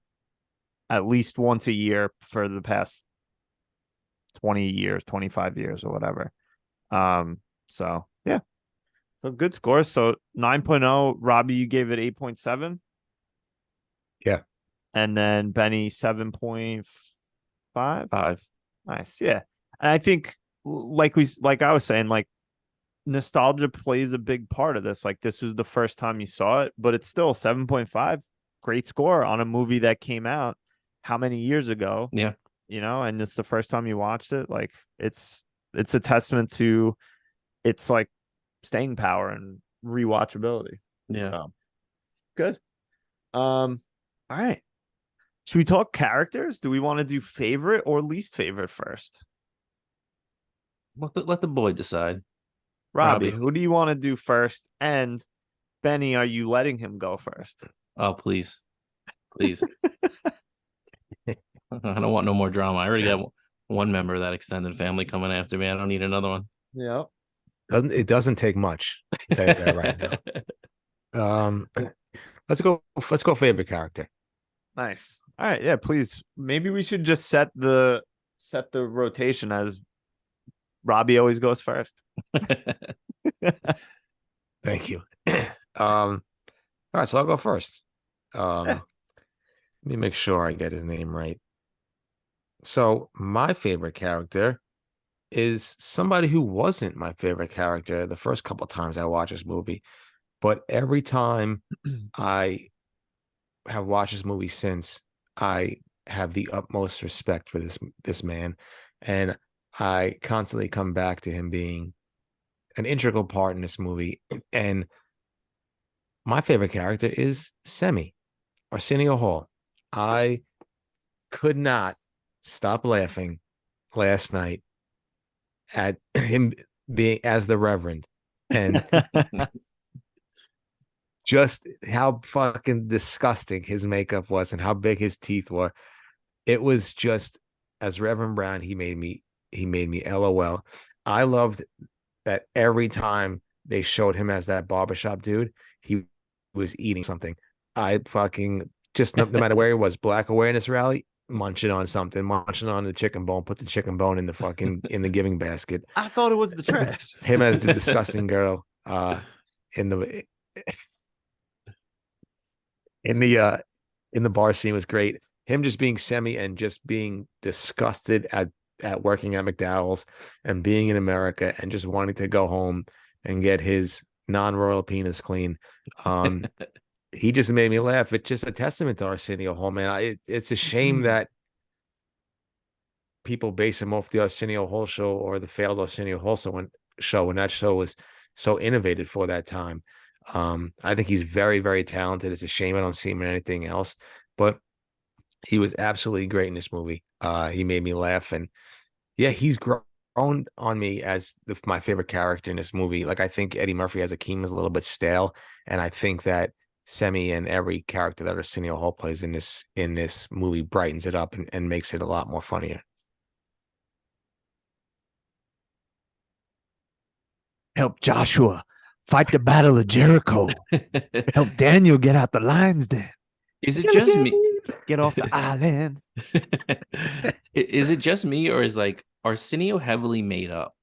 at least once a year for the past 20 years, 25 years, or whatever. So yeah, so good scores. So 9.0. Robbie, you gave it 8.7, Yeah. and then Benny 7.5. 5. Nice, yeah. And I think, like I was saying, like nostalgia plays a big part of this. Like this was the first time you saw it, but it's still 7.5. Great score on a movie that came out how many years ago? Yeah. And it's the first time you watched it. Like it's a testament to its like staying power and rewatchability. Yeah. So good. All right. Should we talk characters? Do we want to do favorite or least favorite first? Let the boy decide. Robbie, Robbie. who do you want to do first? And Benny, are you letting him go first? Oh, please. Please. I don't want no more drama. I already got one member of that extended family coming after me. I don't need another one. Yeah. Doesn't take much. I'll tell you that right now. Let's go favorite character. Nice. All right. Yeah, please. Maybe we should just set the rotation as Robbie always goes first. Thank you. All right, so I'll go first. Let me make sure I get his name right. So my favorite character is somebody who wasn't my favorite character the first couple of times I watched this movie, but every time I have watched this movie since, I have the utmost respect for this man, and I constantly come back to him being an integral part in this movie. And my favorite character is Semi, Arsenio Hall. I could not stop laughing last night at him being as the Reverend, and just how fucking disgusting his makeup was and how big his teeth were. It was just, as Reverend Brown, he made me LOL. I loved that every time they showed him as that barbershop dude, he was eating something. I fucking just, no matter where he was, Black Awareness Rally, munching on something, munching on the chicken bone, put the chicken bone in the giving basket. I thought it was the trash. Him as the disgusting girl in the in the bar scene was great. Him just being Semi and just being disgusted at working at McDowell's and being in America and just wanting to go home and get his non-royal penis clean. He just made me laugh. It's just a testament to Arsenio Hall, man. It's a shame that people base him off the Arsenio Hall show or the failed Arsenio Hall show when that show was so innovative for that time. I think he's very, very talented. It's a shame I don't see him in anything else, but he was absolutely great in this movie. He made me laugh, and yeah, he's grown on me as my favorite character in this movie. Like, I think Eddie Murphy as Akeem is a little bit stale, and I think that Semi and every character that Arsenio Hall plays in this movie brightens it up and makes it a lot more funnier. Help Joshua Fight the battle of Jericho. Help Daniel get out the lion's den. Is it just me? Get off the island. Is it just me, or is like Arsenio heavily made up?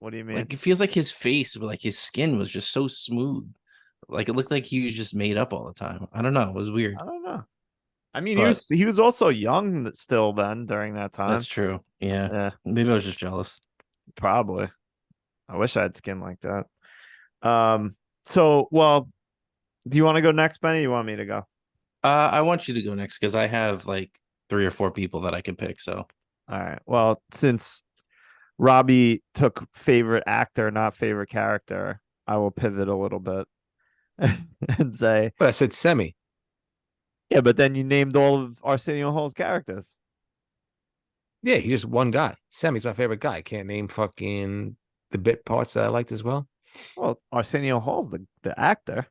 What do you mean? Like it feels like his face, like his skin was just so smooth. Like it looked like he was just made up all the time. I don't know. It was weird. I don't know. I mean, But he was also young still then during that time. that's true. Yeah. Yeah, Maybe I was just jealous. probably. I wish I had skin like that. So, well, do you want to go next, Benny? Or you want me to go? I want you to go next because I have like 3 or 4 people that I could pick. So All right. Well, since Robbie took favorite actor, not favorite character, I will pivot a little bit and say, But I said semi. yeah, but then you named all of Arsenio Hall's characters. Yeah, he's just one guy. Semi's my favorite guy. I can't name fucking the bit parts that I liked as well. Well, Arsenio Hall's the actor.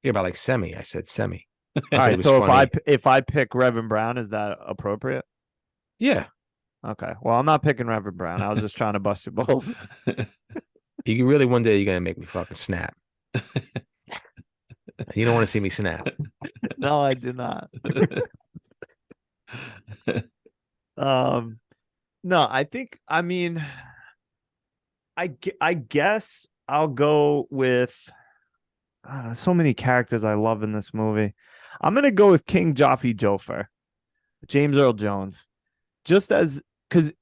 Yeah, but like semi, I said semi. All I thought he right. was So funny. if I pick Reverend Brown, is that appropriate? Yeah, Okay. Well, I'm not picking Reverend Brown. I was just trying to bust your balls. you really one day you're gonna make me fucking snap. You don't want to see me snap. No, I did not. No, I mean, I guess I'll go with so many characters I love in this movie. I'm gonna go with King Joffrey Joffre, James Earl Jones, just as because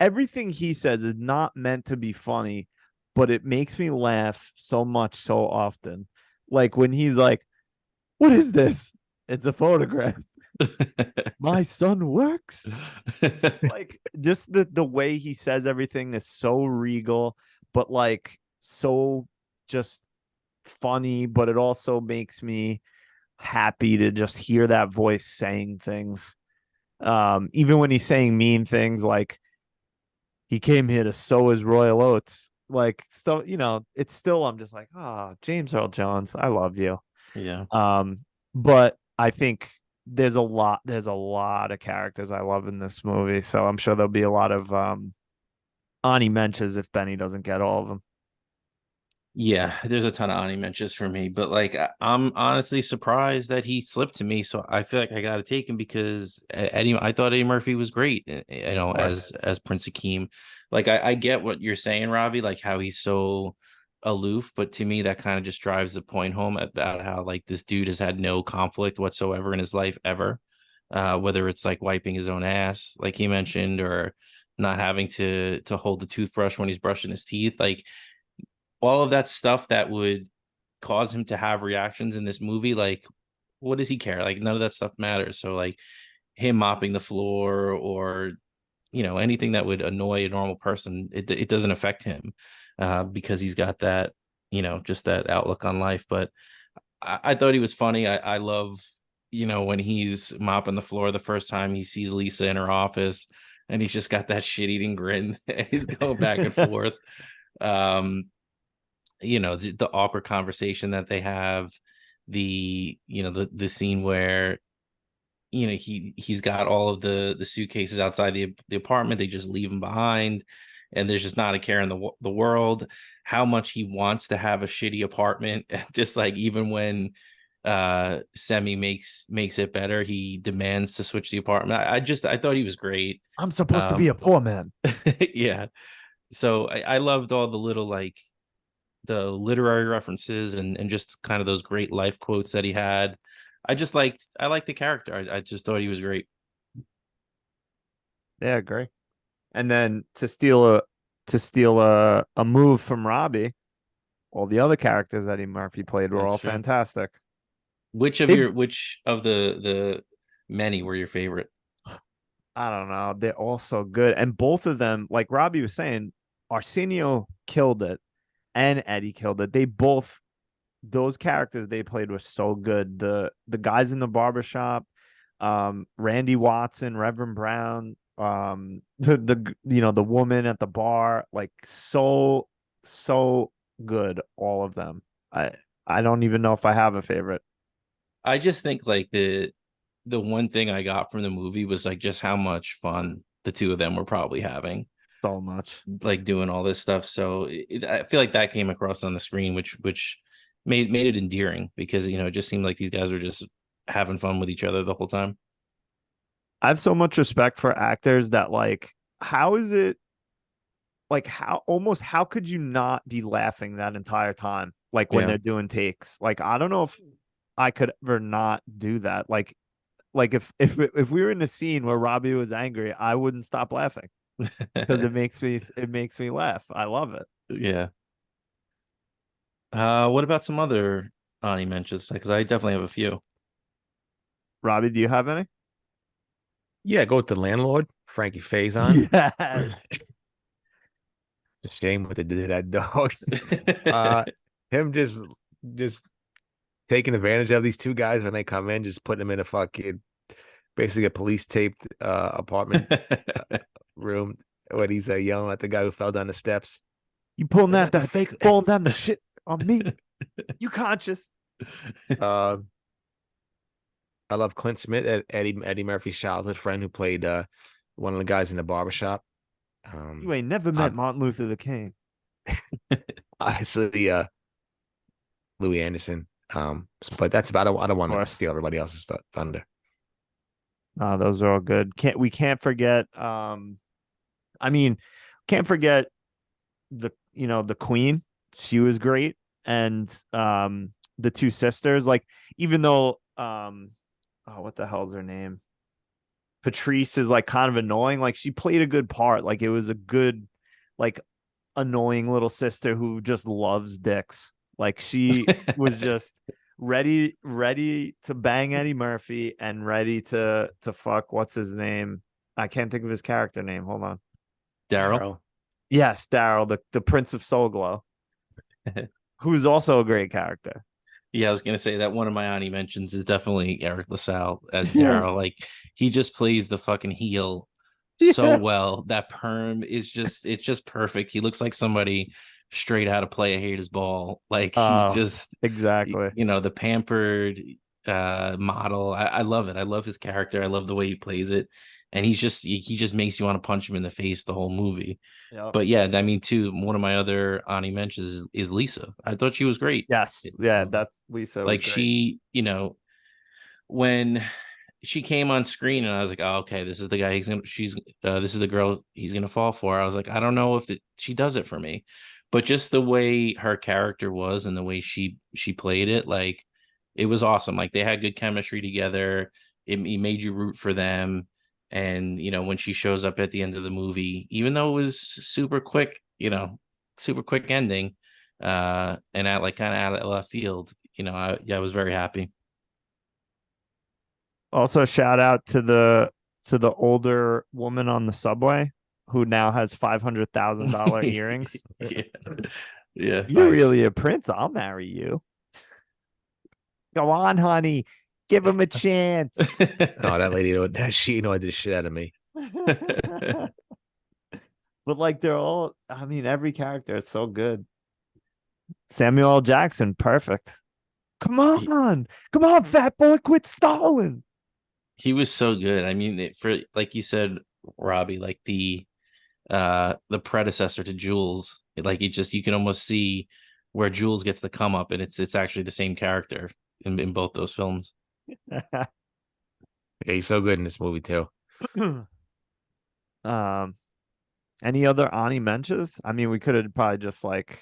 everything he says is not meant to be funny, but it makes me laugh so much so often. Like when he's like, "What is this? It's a photograph. My son works." It's like just the way he says everything is so regal, but like so just funny, but it also makes me happy to just hear that voice saying things. Even when he's saying mean things like he came here to sow his royal oats, like stuff, it's still I'm just like, oh, James Earl Jones, I love you. Yeah. But I think there's a lot of characters I love in this movie, so I'm sure there'll be a lot of Ani mentions if Benny doesn't get all of them. Yeah, there's a ton of Ani mentions for me, but like I'm honestly surprised that he slipped to me. So I feel like I got to take him because I thought Eddie Murphy was great, Of course. as Prince Akeem. Like I get what you're saying, Robbie, like how he's so aloof, but to me that kind of just drives the point home about how like this dude has had no conflict whatsoever in his life ever. Whether it's like wiping his own ass, like he mentioned, or not having to hold the toothbrush when he's brushing his teeth, like all of that stuff that would cause him to have reactions in this movie, like what does he care? Like none of that stuff matters. So like him mopping the floor or anything that would annoy a normal person, it doesn't affect him because he's got that just that outlook on life. But I thought he was funny. I love when he's mopping the floor the first time he sees Lisa in her office and he's just got that shit-eating grin and he's going back and forth. um the awkward conversation that they have, the scene where he's got all of the suitcases outside the apartment, they just leave him behind and there's just not a care in the world, how much he wants to have a shitty apartment. Just like even when Semi makes it better, he demands to switch the apartment. I thought he was great. I'm supposed to be a poor man. Yeah, so I loved all the little like the literary references and just kind of those great life quotes that he had. I liked the character. I just thought he was great. Yeah, agree. And then to steal a move from Robbie, all the other characters that Eddie Murphy played were That's all true. fantastic. Which of They, the many were your favorite? I don't know, they're all so good, and both of them, like Robbie was saying, Arsenio killed it, and Eddie killed it. Those characters they played were so good. The guys in the barbershop, Randy Watson, Reverend Brown, the woman at the bar, like so good, all of them. I don't even know if I have a favorite. I just think like the one thing I got from the movie was like just how much fun the two of them were probably having. so much. like doing all this stuff. So I feel like that came across on the screen, which made it endearing because it just seemed like these guys were just having fun with each other the whole time. I have so much respect for actors that like, how is it like how could you not be laughing that entire time? Like when Yeah. they're doing takes. Like I don't know if I could ever not do that. Like if we were in a scene where Robbie was angry, I wouldn't stop laughing because it makes me laugh. I love it. Yeah. What about some other Ani mentions? Because I definitely have a few. Robbie, do you have any? Yeah, go with the landlord, Frankie Faison. Yes. It's a shame what they did to that dog. Uh, him just taking advantage of these two guys when they come in, just putting them in a fucking basically a police taped apartment room when he's yelling at the guy who fell down the steps. You pulling That, that that that fake. pulling down the shit on me. You conscious. uh, I love Clint Smith, Eddie Murphy's childhood friend who played one of the guys in the barbershop. You ain't never met Martin Luther the King. Obviously, Louis Anderson. But that's about. I don't want to steal everybody else's thunder. Those are all good. We can't forget. I mean, can't forget the Queen. She was great, and the two sisters. Like even though oh, what the hell's her name? Patrice is like kind of annoying. Like she played a good part. Like it was a good, like annoying little sister who just loves dicks. Like she was just ready to bang Eddie Murphy and ready to fuck what's his name? I can't think of his character name. Hold on. Daryl. Yes, Daryl, the Prince of Soul Glow, who's also a great character. Yeah, I was gonna say that one of my Ani mentions is definitely Eric LaSalle as Yeah. Daryl. Like he just plays the fucking heel so Yeah. well. That perm is it's just perfect. He looks like somebody straight out of Play a Haters Ball. Like he's just Exactly. the pampered model. I love it. I love his character. I love the way he plays it. And he just makes you want to punch him in the face the whole movie. Yep. But yeah, I mean, too, one of my other Ani mentions is Lisa. I thought she was great. Yes. Yeah, that's Lisa. Like she, when she came on screen and I was like, oh, okay, this is the guy this is the girl he's gonna fall for. I was like, I don't know if she does it for me, but just the way her character was and the way she played it, like it was awesome. Like they had good chemistry together. It made you root for them. And when she shows up at the end of the movie, even though it was super quick, super quick ending, and at like kind of out of left field, I was very happy. Also, shout out to the older woman on the subway who now has $500,000 earrings. Yeah, yeah. You're Nice. really a prince. I'll marry you. Go on, honey. Give him a chance. Oh, that lady, she annoyed the shit out of me. But like they're all, I mean, every character is so good. Samuel L. Jackson, perfect. Come on, fat boy, quit stalling. He was so good. I mean, for like you said, Robbie, like the predecessor to Jules, like you can almost see where Jules gets the come up, and it's actually the same character in both those films. Yeah, he's so good in this movie too. Any other Ani mentions? I mean, we could have probably just like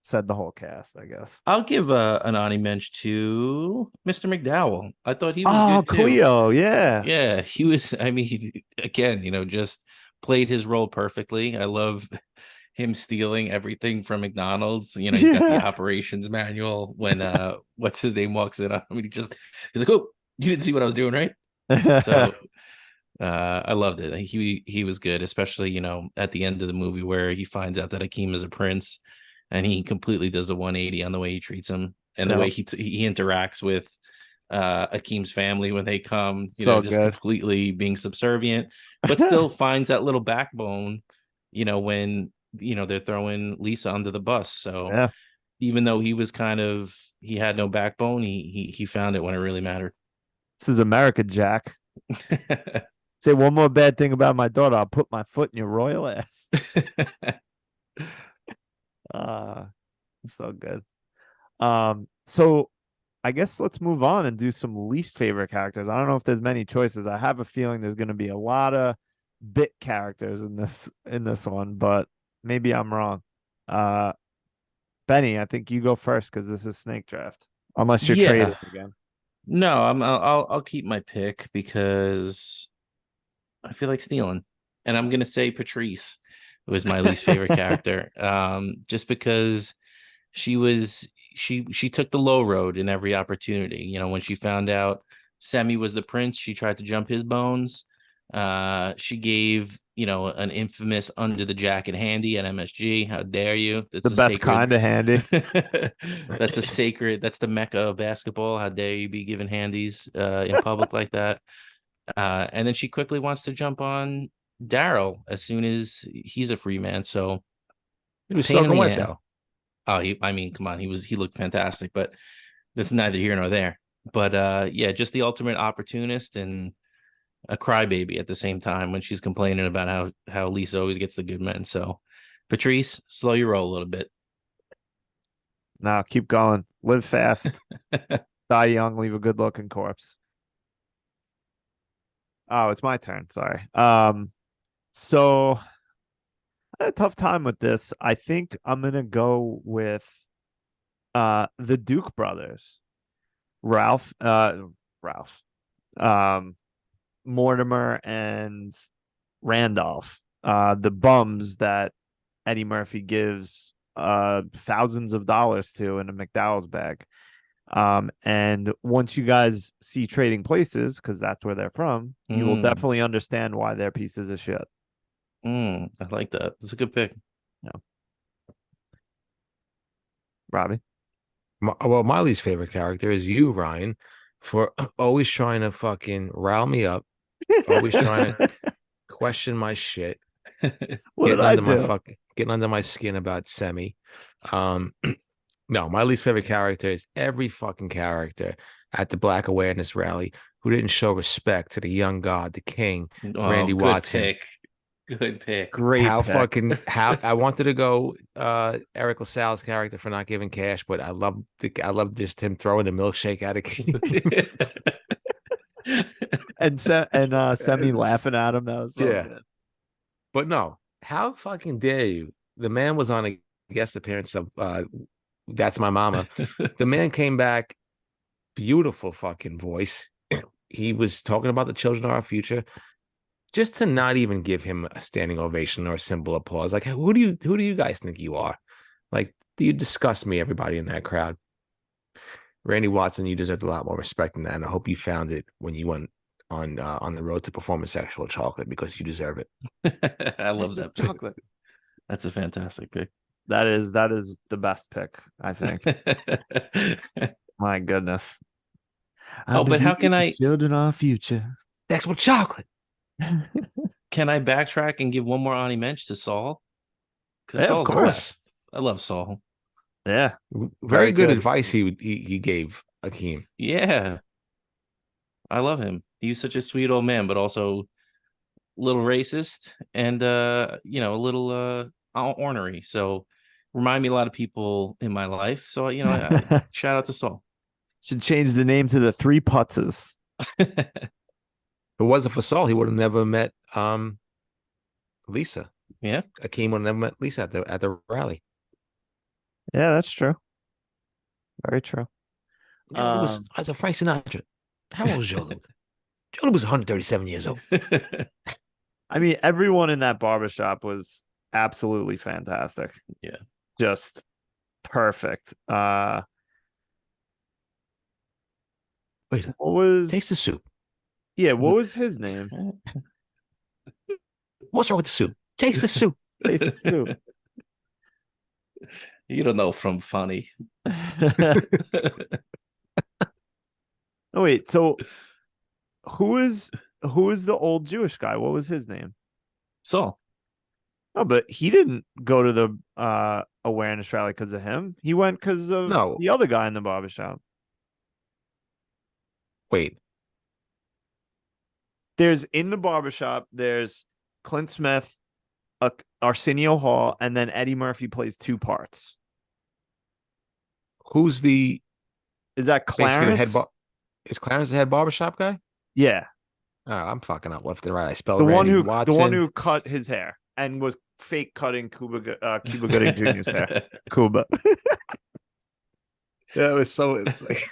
said the whole cast, I guess. I'll give an Ani mention to Mr. McDowell. I thought he was good too. Cleo, yeah. Yeah, he was. I mean, again, just played his role perfectly. I love him stealing everything from McDonald's. He's got the operations manual when what's his name walks in on him. He's like, oh, you didn't see what I was doing, right? So I loved it. He was good, especially at the end of the movie where he finds out that Akeem is a prince, and he completely does a 180 on the way he treats him and the way he interacts with Akeem's family when they come. Just completely being subservient, but still finds that little backbone. When they're throwing Lisa under the bus. So even though he had no backbone, he found it when it really mattered. This is America, Jack. Say one more bad thing about my daughter, I'll put my foot in your royal ass. Uh, so good. So I guess let's move on and do some least favorite characters. I don't know if there's many choices. I have a feeling there's going to be a lot of bit characters in this one, but maybe I'm wrong. Uh, Benny, I think you go first because this is snake draft. Unless you're Yeah. trading again. No, I'll keep my pick because I feel like stealing. And I'm gonna say Patrice was my least favorite character. Just because she took the low road in every opportunity. When she found out Semi was the prince, she tried to jump his bones. She gave, an infamous under the jacket handy at MSG. How dare you? That's The a best sacred kind of handy. that's the mecca of basketball. How dare you be giving handies in public like that? And then she quickly wants to jump on Daryl as soon as he's a free man. So He was pain in soaking the wet ass. though. Oh, I mean, come on, he looked fantastic, but this is neither here nor there. But yeah, just the ultimate opportunist and a crybaby at the same time when she's complaining about how Lisa always gets the good men. So Patrice, slow your roll a little bit. No, keep going. Live fast. Die young, leave a good looking corpse. Oh, it's my turn. Sorry. So I had a tough time with this. I think I'm gonna go with the Duke brothers. Ralph. Um Mortimer and Randolph. The bums that Eddie Murphy gives thousands of dollars to in a McDowell's bag. And once you guys see Trading Places, because that's where they're from, you will definitely understand why they're pieces of shit. I like that. That's a good pick. Yeah. Robbie. Well, my least favorite character is you, Ryan, for always trying to fucking rile me up, always trying to question my shit, What did I do? getting under my skin about Semi. Um, no, my least favorite character is every fucking character at the Black Awareness Rally who didn't show respect to the young god, the king, Randy Good Watson. pick. Good pick. Great pick. How I wanted to go Eric LaSalle's character for not giving cash, but I love just him throwing the milkshake at a kid. and Semi laughing at him. That was so Yeah. good. But no, how fucking dare you? The man was on a guest appearance of That's My Mama. The man came back, beautiful fucking voice. He was talking about the children of our future. Just to not even give him a standing ovation or a simple applause. Like, who do you guys think you are? Like, do you disgust me, everybody in that crowd? Randy Watson, you deserved a lot more respect than that. And I hope you found it when you went on the road to perform a sexual chocolate because you deserve it. I love that pick. Chocolate. That's a fantastic pick. That is the best pick, I think. My goodness. But how can I children our future? Sexual chocolate. Can I backtrack and give one more honorable mention to Saul? Because Yeah, Saul's the best. I love Saul. Yeah. Very good advice he gave Akeem. Yeah. I love him. He's such a sweet old man, but also a little racist and a little ornery. So remind me a lot of people in my life. So I shout out to Saul. Should change the name to the Three Putzes. If it wasn't for Saul, he would have never met Lisa. Yeah. Akeem would have never met Lisa at the rally. Yeah, that's true. Very true. Joe was as a Frank Sinatra. How old was Joe? Joe was 137 years old. I mean, everyone in that barbershop was absolutely fantastic. Yeah. Just perfect. Wait, what was taste the soup. Yeah, what was his name? What's wrong with the soup? Taste the soup. Taste the soup. You don't know from funny. Oh wait, so who is the old Jewish guy? What was his name? Saul. Oh, but he didn't go to the awareness rally because of him. He went because of the other guy in the barbershop. Wait. There's in the barbershop, there's Clint Smith, Arsenio Hall, and then Eddie Murphy plays two parts. Who's the Is that basically the head Clarence? is Clarence the head barbershop guy? Yeah. Oh, I'm fucking up left and right. I spelled The one Randy who Watson. cut his hair and was fake cutting Cuba Gooding Jr.'s hair. Cuba. That was so like.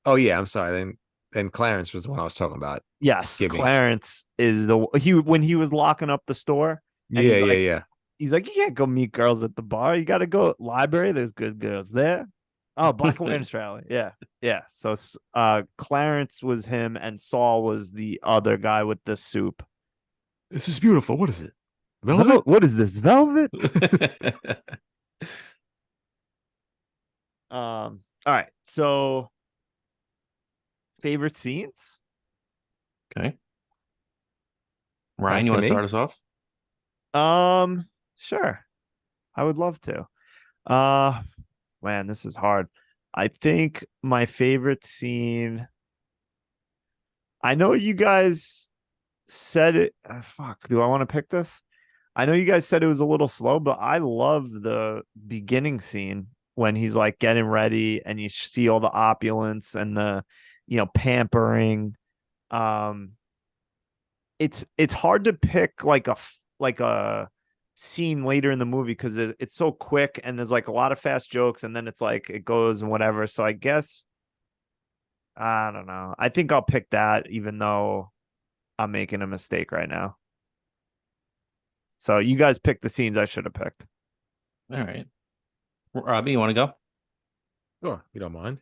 Oh yeah, I'm sorry. Then Clarence was the one I was talking about. Yes, Give me. Clarence is when he was locking up the store and Yeah, yeah, yeah. he's like, you can't go meet girls at the bar. You got to go library. There's good girls there. Oh, Black Awareness Rally. Yeah, yeah. So, Clarence was him, and Saul was the other guy with the soup. This is beautiful. What is it? Velvet? What is this? Velvet? All right. So, favorite scenes? Okay. Ryan, Back you to want to me? start us off? Sure. I would love to. Man, this is hard. I think my favorite scene. I know you guys said it. Fuck, do I want to pick this? I know you guys said it was a little slow, but I love the beginning scene when he's like getting ready and you see all the opulence and the, pampering. Um, it's hard to pick like a scene later in the movie because it's so quick and there's like a lot of fast jokes and then it's like it goes and whatever. So I guess I don't know. I think I'll pick that even though I'm making a mistake right now. So you guys picked the scenes I should have picked. All right. Robbie, you want to go? Sure, you don't mind.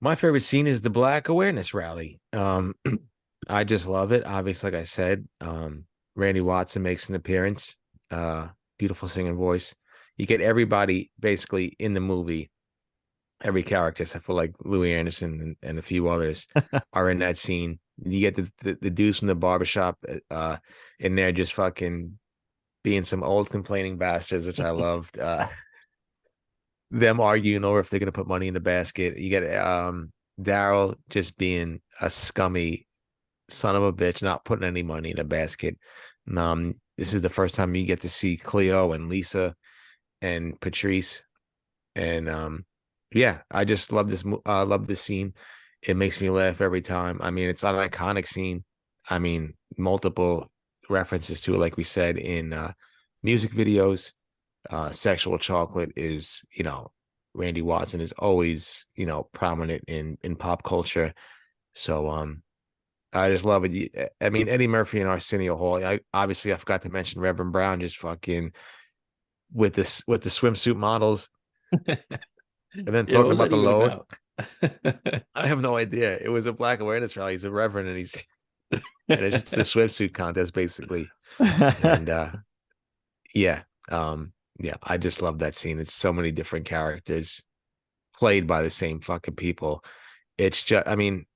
My favorite scene is the Black Awareness Rally. I just love it. Obviously, like I said, Randy Watson makes an appearance. Beautiful singing voice. You get everybody basically in the movie. Every character, except for like Louis Anderson and a few others, are in that scene. You get the dudes from the barbershop in there just fucking being some old complaining bastards, which I loved. Them arguing over if they're gonna put money in the basket. You get Daryl just being a scummy son of a bitch, not putting any money in a basket. This is the first time you get to see Cleo and Lisa and Patrice, and yeah, I just love this scene. It makes me laugh every time. I mean, it's an iconic scene. I mean, multiple references to it, like we said in music videos. Sexual chocolate is, Randy Watson is always, prominent in pop culture. So I just love it. I mean, Eddie Murphy and Arsenio Hall. I forgot to mention Reverend Brown just fucking with the swimsuit models and then Yeah, what talking was about that the even load. about? I have no idea. It was a Black Awareness Rally. He's a reverend and it's just a swimsuit contest basically. And yeah, yeah, I just love that scene. It's so many different characters played by the same fucking people. It's just, I mean,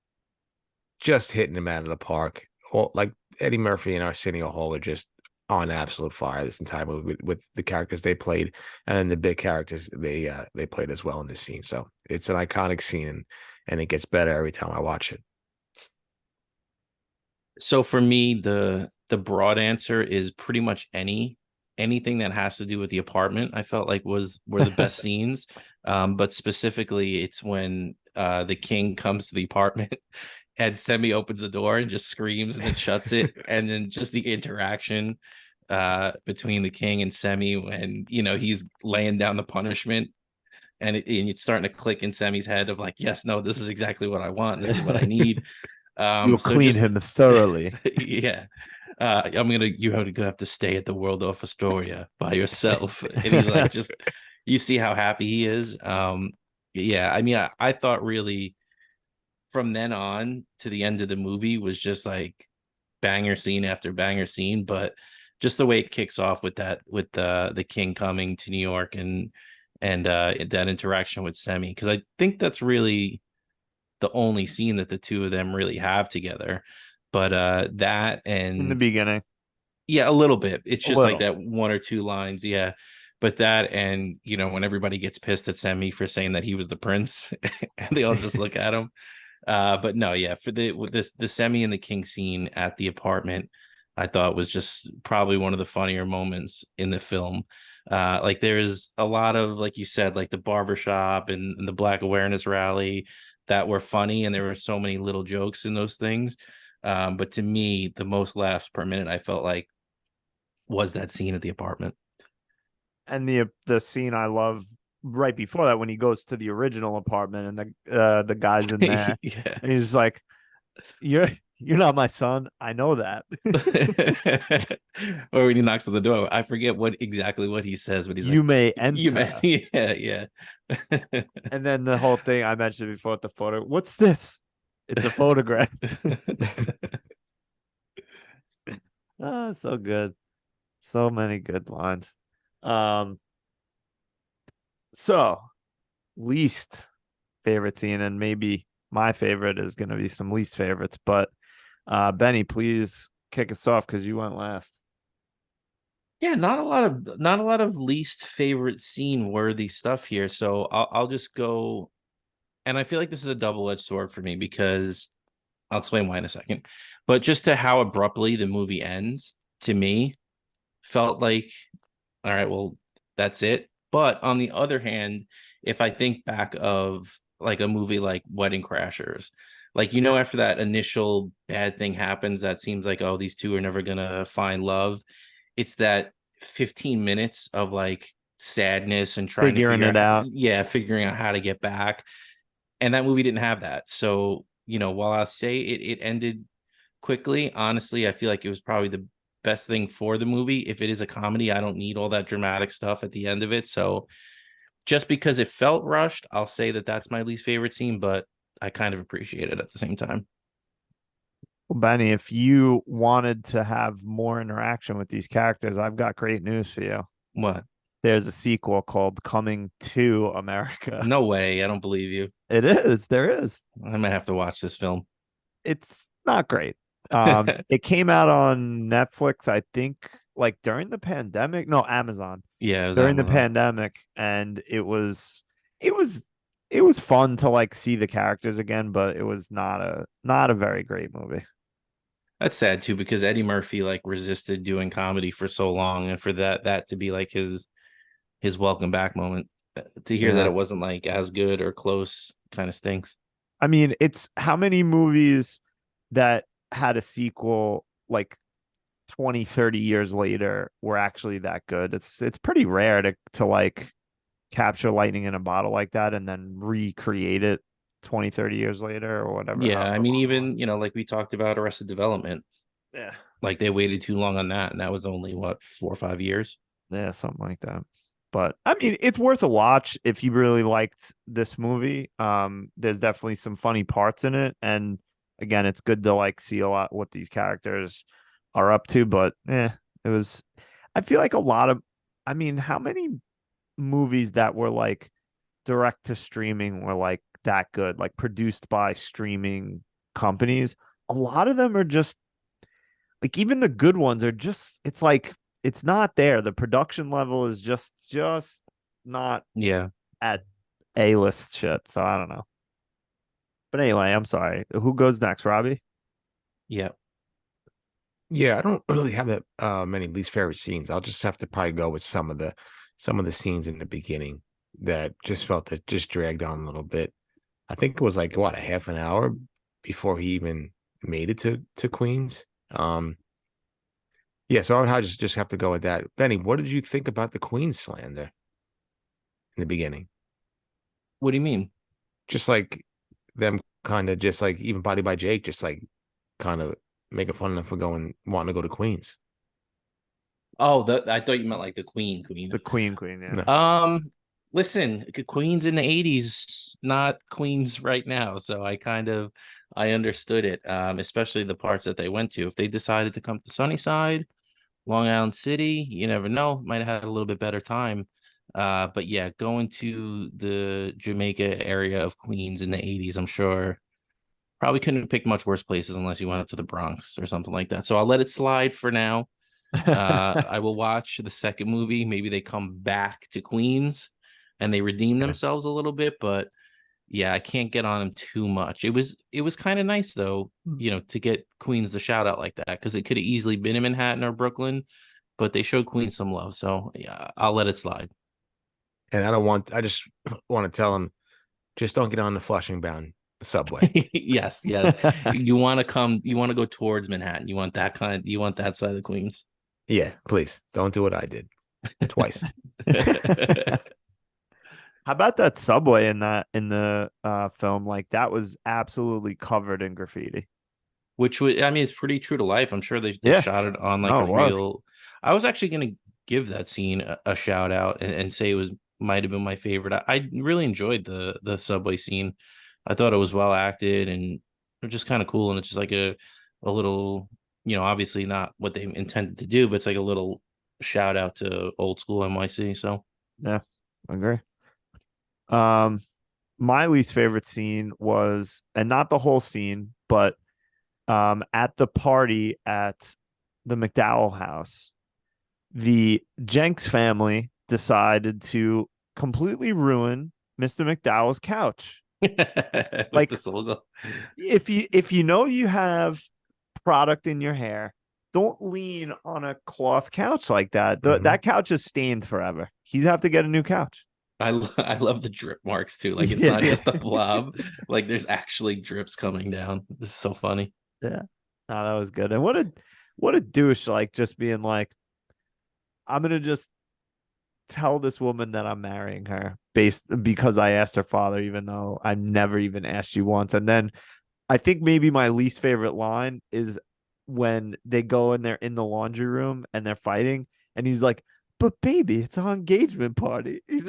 just hitting them out of the park. Like Eddie Murphy and Arsenio Hall are just on absolute fire this entire movie with the characters they played and the big characters they played as well in this scene. So it's an iconic scene and it gets better every time I watch it. So for me, the broad answer is pretty much anything that has to do with the apartment. I felt like were the best scenes. But specifically, it's when the king comes to the apartment and Semi opens the door and just screams and then shuts it, and then just the interaction between the king and Semi when he's laying down the punishment. And it's starting to click in Semi's head of like, yes, no, this is exactly what I want. This is what I need. You'll So clean just him thoroughly. yeah. You're gonna have to stay at the Waldorf Astoria by yourself. And he's like, just you see how happy he is. Yeah, I mean, I thought really from then on to the end of the movie was just like banger scene after banger scene, but just the way it kicks off with the king coming to New York and that interaction with Semi, because I think that's really the only scene that the two of them really have together. But that In the and beginning. yeah, a little bit. It's A just like little. that one or two lines, yeah. But that and when everybody gets pissed at Semi for saying that he was the prince, and they all just look at him. But no, yeah, for the with this the Semi and the King scene at the apartment, I thought was just probably one of the funnier moments in the film. Like there's a lot of, like you said, like the barbershop and the Black Awareness rally that were funny, and there were so many little jokes in those things. But to me, the most laughs per minute I felt like was that scene at the apartment. And the scene I love right before that when he goes to the original apartment and the guy's in there Yeah. and he's just like, You're you're not my son. I know that. Or when he knocks on the door, I forget what exactly what he says, but he's You like, may "You man, enter. yeah, yeah." And then the whole thing I mentioned before with the photo. What's this? It's a photograph. Oh, so good. So many good lines. Um, so least favorite scene, and maybe my favorite is gonna be some least favorites, but Benny, please kick us off because you went last. Yeah, not a lot of least favorite scene worthy stuff here. So I'll just go, and I feel like this is a double-edged sword for me because I'll explain why in a second. But just to how abruptly the movie ends, to me, felt like, all right, well, that's it. But on the other hand, if I think back of like a movie like Wedding Crashers, like, after that initial bad thing happens, that seems like, oh, these two are never gonna find love. It's that 15 minutes of like sadness and trying to Figuring figure it out, out. yeah, figuring out how to get back. And that movie didn't have that. So, while I say it ended quickly, honestly, I feel like it was probably the best thing for the movie. If it is a comedy, I don't need all that dramatic stuff at the end of it. So just because it felt rushed, I'll say that that's my least favorite scene, but I kind of appreciate it at the same time. Well, Benny, if you wanted to have more interaction with these characters, I've got great news for you. What? There's a sequel called Coming to America. No way. I don't believe you. It is. There is. I might have to watch this film. It's not great. It came out on Netflix, I think, like during the pandemic. No, Amazon Yeah, it was during the Amazon. pandemic, and it was it was fun to like see the characters again, but it was not a very great movie. That's sad too, because Eddie Murphy like resisted doing comedy for so long, and for that to be like his welcome back moment, to hear that Yeah. it wasn't like as good or close kind of stinks. I mean, it's how many movies that had a sequel like 20, 30 years later were actually that good. It's pretty rare to like capture lightning in a bottle like that and then recreate it 20, 30 years later or whatever. Yeah, I However mean, long it was. even like we talked about Arrested Development, Yeah. like they waited too long on that, and that was only what, 4 or 5 years. Yeah, something like that. But I mean, it's worth a watch if you really liked this movie. There's definitely some funny parts in it, and again, it's good to like see a lot what these characters are up to. But it was. I feel like a lot of. I mean, how many movies that were like direct to streaming were like that good, like produced by streaming companies? A lot of them are just like even the good ones are just it's like it's not there. The production level is just not Yeah, at A-list shit. So I don't know. But anyway, I'm sorry. Who goes next, Robbie? yeah. Yeah, I don't really have that many least favorite scenes. I'll just have to probably go with some of the scenes in the beginning that just felt that just dragged on a little bit. I think it was like what, a half an hour before he even made it to Queens. Yeah, so I would just have to go with that. Benny, what did you think about the Queens slander in the beginning? What do you mean? Just like them kind of just like even Body by Jake, just like kind of making fun of them for wanting to go to Queens. Oh, I thought you meant like the Queen. The Queen, yeah. No. Listen, Queens in the 80s, not Queens right now. So I understood it. Especially the parts that they went to. If they decided to come to Sunnyside, Long Island City, you never know, might have had a little bit better time. But yeah, going to the Jamaica area of Queens in the 80s, I'm sure probably couldn't have picked much worse places unless you went up to the Bronx or something like that. So I'll let it slide for now. I will watch the second movie. Maybe they come back to Queens and they redeem themselves a little bit, but yeah, I can't get on him too much. It was kind of nice though, to get Queens the shout out like that, because it could have easily been in Manhattan or Brooklyn, but they showed Queens some love. So yeah, I'll let it slide. And I just want to tell him, just don't get on the Flushing bound subway. Yes, yes. You want to go towards Manhattan. You want that side of Queens. Yeah, please don't do what I did twice. How about that subway in the film? Like that was absolutely covered in graffiti. Which was, I mean, it's pretty true to life. I'm sure they Yeah. shot it on like No, a it was. real. I was actually gonna give that scene a shout out and say it was might have been my favorite. I really enjoyed the subway scene. I thought it was well acted and just kind of cool. And it's just like a little, obviously not what they intended to do, but it's like a little shout out to old school NYC. So Yeah, I agree. Um, my least favorite scene was, and not the whole scene, but at the party at the McDowell house, the Jenks family decided to completely ruin Mr. McDowell's couch. with Like this logo. if you know you have product in your hair, don't lean on a cloth couch like that. That couch is stained forever. You have to get a new couch. I love the drip marks too. Like it's Yeah, not yeah. just a blob. Like there's actually drips coming down. This is so funny. Yeah. No, that was good. And what a douche, like just being like, I'm gonna just tell this woman that I'm marrying her because I asked her father, even though I never even asked you once. And then I think maybe my least favorite line is when they go and they're in the laundry room and they're fighting, and he's like, "But baby, it's our engagement party." He's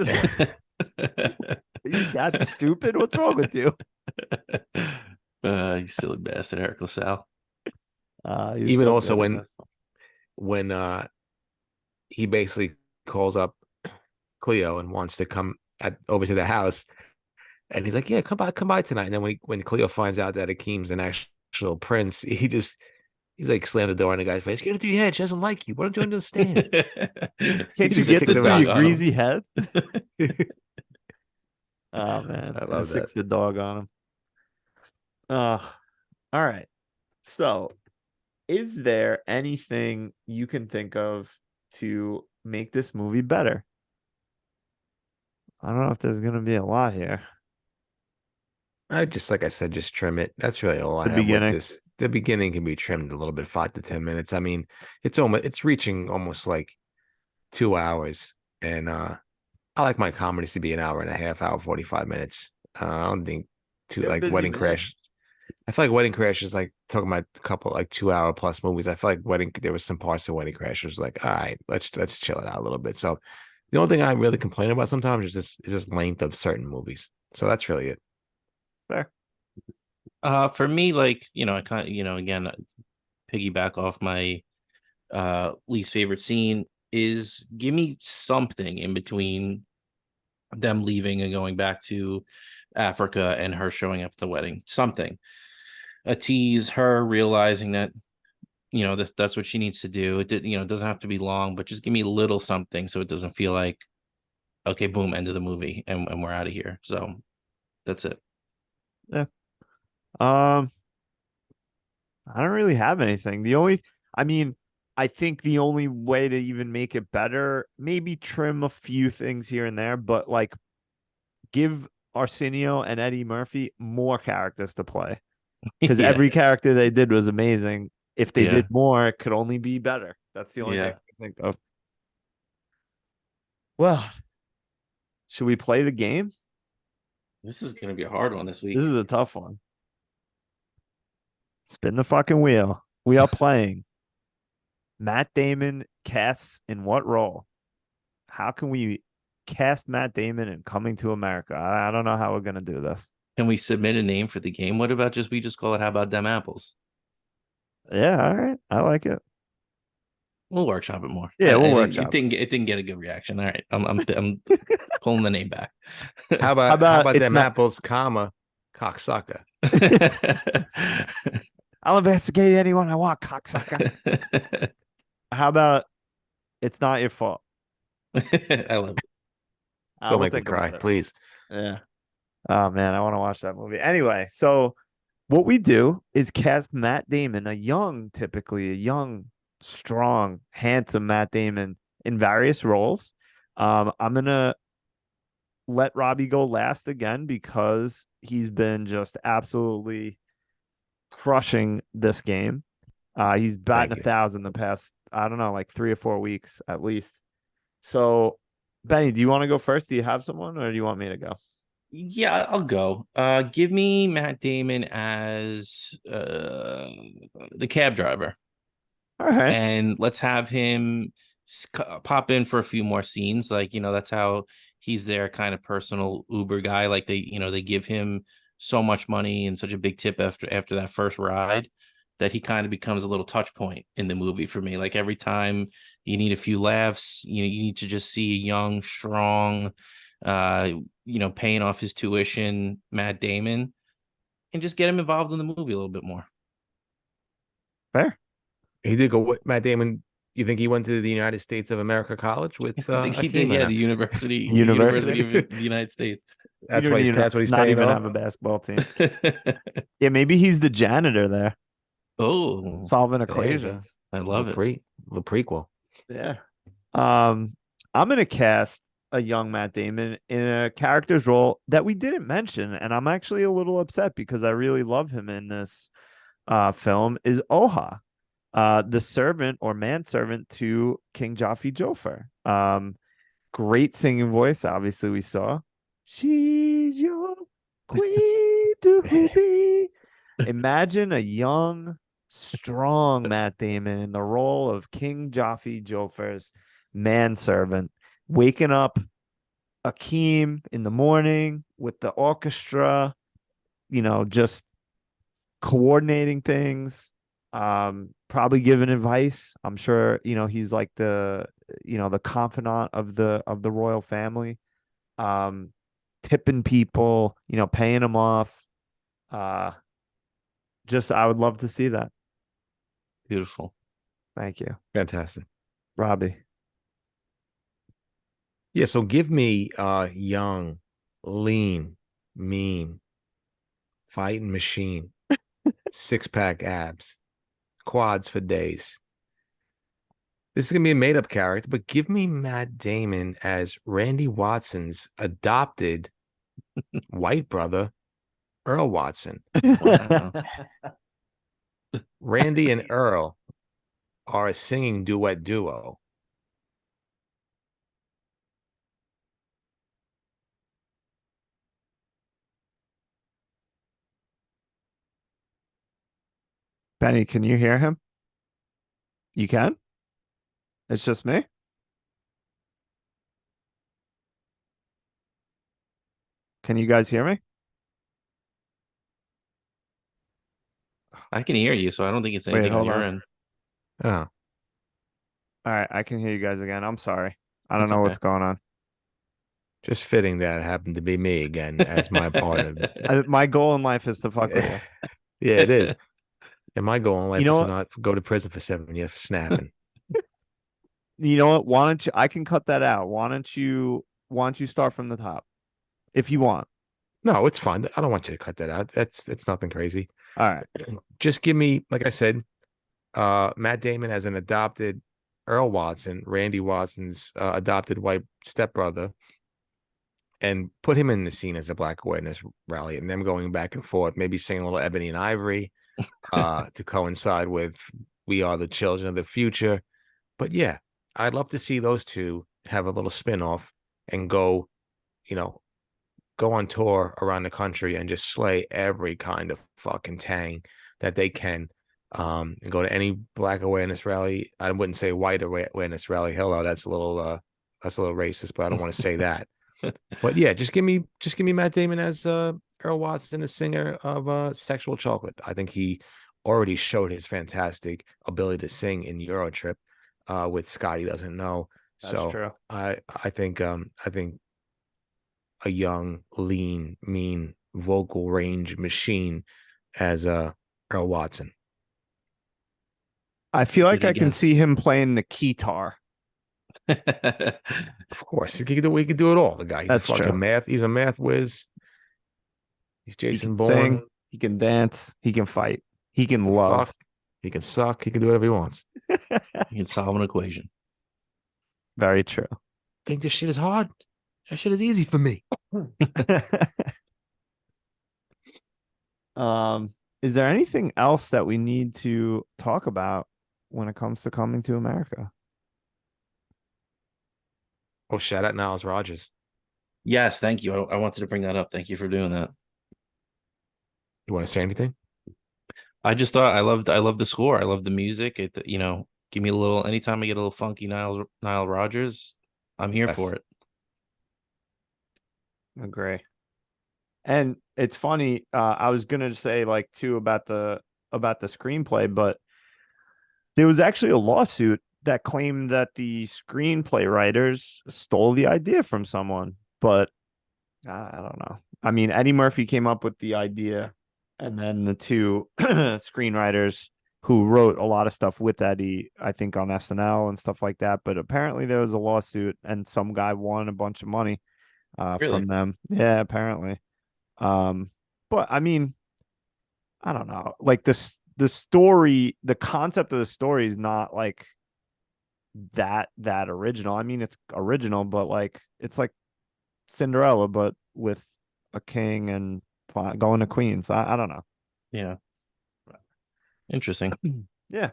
that stupid. What's wrong with you? You silly bastard, Eric LaSalle. He's Even so also good in this. when he basically calls up Cleo and wants to come over to the house, and he's like, "Yeah, come by tonight." And then when Cleo finds out that Akeem's an actual prince, he's like slammed the door in the guy's face. Get it through your head. She doesn't like you. Why don't you understand? Can't He you just get kicks this him through out. your greasy head? Oh man, I and love sticks that. the dog on him. All right. So, is there anything you can think of to make this movie better? I don't know if there's gonna be a lot here. I just like I said, just trim it. That's really all I The have with beginning. this. The beginning can be trimmed a little bit, 5 to 10 minutes. I mean, it's reaching almost like 2 hours, and I like my comedies to be an hour and a half, hour 45 minutes. I don't think two You're a like busy Wedding man. Crash. I feel like Wedding Crash is like talking about a couple like 2 hour plus movies. I feel like Wedding there was some parts of Wedding Crash was like, all right, let's chill it out a little bit. So the only thing I really complain about sometimes is just length of certain movies. So that's really it. Fair. For me, like, I kind of, again, piggyback off my least favorite scene is give me something in between them leaving and going back to Africa and her showing up at the wedding. Something. A tease, her realizing that, that's what she needs to do. It doesn't have to be long, but just give me a little something so it doesn't feel like, okay, boom, end of the movie and we're out of here. So that's it. Yeah. Um, I don't really have anything. I mean, I think the only way to even make it better, maybe trim a few things here and there, but like give Arsenio and Eddie Murphy more characters to play because Yeah. every character they did was amazing. If they Yeah. did more, it could only be better. That's the only thing I Yeah. can think of. Well, should we play the game? This is going to be a hard one this This week. is a tough one. Spin the fucking wheel. We are playing Matt Damon casts in what role? How can we cast Matt Damon in Coming to America? I don't know how we're gonna do this. Can we submit a name for the game? What about we just call it How About Them Apples? Yeah, all right. I like it. We'll workshop it more. Yeah, we'll It workshop. didn't get a good reaction. All right. I'm pulling the name back. How How about how about about it's them not apples, comma, cocksucker? I'll investigate anyone I want, cocksucker. How about it's not your fault? I love it. Don't We'll make me think cry, about it. please. Yeah. Oh man, I want to watch that movie. Anyway, so what we do is cast Matt Damon, typically a young, strong, handsome Matt Damon in various roles. I'm gonna let Robbie go last again because he's been just absolutely crushing this game. He's batting Thank a you. thousand the past, I don't know, like 3 or 4 weeks at least. So, Benny, do you want to go first? Do you have someone, or do you want me to go? Yeah, I'll go. Give me Matt Damon as the cab driver, All right. and let's have him pop in for a few more scenes. Like, that's how he's their kind of personal Uber guy. Like they give him so much money and such a big tip after that first ride that he kind of becomes a little touch point in the movie for me. Like every time you need a few laughs, you need to just see a young, strong, uh, paying off his tuition, Matt Damon, and just get him involved in the movie a little bit more. Fair. He did go with Matt Damon. You think he went to the United States of America college with I think he did, Akeem or yeah, not? the University. University of the United States. You That's don't why he's even that's what he's not paying even off. have a basketball team. Yeah, maybe he's the janitor there, Oh, solving There you go. equations. I love it. The prequel. Yeah. I'm gonna cast a young Matt Damon in a character's role that we didn't mention, and I'm actually a little upset because I really love him in this film. Is Oha, the servant or manservant to King Jaffe Joffer. Great singing voice. Obviously, we saw. She's your queen to be. Imagine a young, strong Matt Damon in the role of King Jaffe Joffer's manservant, waking up Akeem in the morning with the orchestra, just coordinating things, probably giving advice. I'm sure, he's like the confidant of the royal family, um, tipping people, paying them off. Uh, just I would love to see that. Beautiful. Thank you, Fantastic. Robbie. Yeah, so give me young, lean, mean, fighting machine, six-pack abs, quads for days. This is gonna be a made-up character, but give me Matt Damon as Randy Watson's adopted white brother, Earl Watson. Wow. Randy and Earl are a singing duet duo. Benny, can you hear him? You can? It's just me? Can you guys hear me? I can hear you, so I don't think it's Wait, anything on hold your on. end. Oh, All right, I can hear you guys again. I'm sorry. I don't It's know okay. what's going on. just fitting that it happened to be me again as my partner. My goal in life is to fuck with you. Yeah, it is. And my goal in You life know is to what? not go to prison for 7 years for snapping. You know what? Why don't you? I can cut that out. Why don't you? Why don't you start from the top, if you want? No, it's fine. I don't want you to cut that out. It's nothing crazy. All right. Just give me, like I said, Matt Damon as an adopted Earl Watson, Randy Watson's adopted white stepbrother, and put him in the scene as a Black awareness rally, and them going back and forth, maybe singing a little Ebony and Ivory, to coincide with "We Are the Children of the Future." But yeah, I'd love to see those two have a little spin-off and you know, go on tour around the country and just slay every kind of fucking tang that they can. And go to any Black awareness rally. I wouldn't say white awareness rally. Hello, that's a little racist, but I don't want to say that. But yeah, just give me Matt Damon as Earl Watson, a singer of Sexual Chocolate. I think he already showed his fantastic ability to sing in Eurotrip with Scotty Doesn't Know. That's So true. I think a young, lean, mean vocal range machine as Earl Watson. I feel like Did it I can again. see him playing the guitar. Of course, he could do it all. The guy, That's true. he's a math whiz. He's He Jason can sing, Bourne. he can dance, he can fight, he can The love. fuck. He can suck. He can do whatever he wants. You can solve an equation. Very true. Think this shit is hard? That shit is easy for me. Is there anything else that we need to talk about when it comes to Coming to America? Oh, shout out Niles Rogers. Yes, thank you. I wanted to bring that up. Thank you for doing that. You want to say anything? I just thought I loved the score. I love the music. Give me a little anytime I get a little funky Nile Rodgers, I'm here Yes. for it. Agree. And it's funny, I was gonna say like too about the screenplay, but there was actually a lawsuit that claimed that the screenplay writers stole the idea from someone, but I don't know. I mean, Eddie Murphy came up with the idea, and then the two screenwriters who wrote a lot of stuff with Eddie, I think on SNL and stuff like that. But apparently there was a lawsuit, and some guy won a bunch of money Really? from them. Yeah, apparently. But I mean, I don't know. Like the story, the concept of the story is not like that original. I mean, it's original, but like it's like Cinderella, but with a king and going to Queens. I don't know. Yeah. Interesting. Yeah.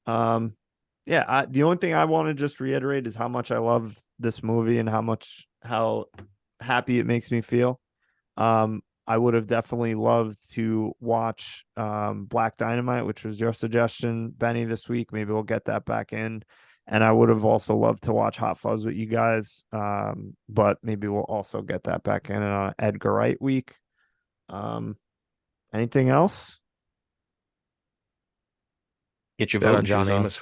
Yeah. The only thing I want to just reiterate is how much I love this movie and how happy it makes me feel. I would have definitely loved to watch Black Dynamite, which was your suggestion, Benny, this week. Maybe we'll get that back in. And I would have also loved to watch Hot Fuzz with you guys. But maybe we'll also get that back in on Edgar Wright week. Anything else? Get your Shout out voting John shoes on. Amos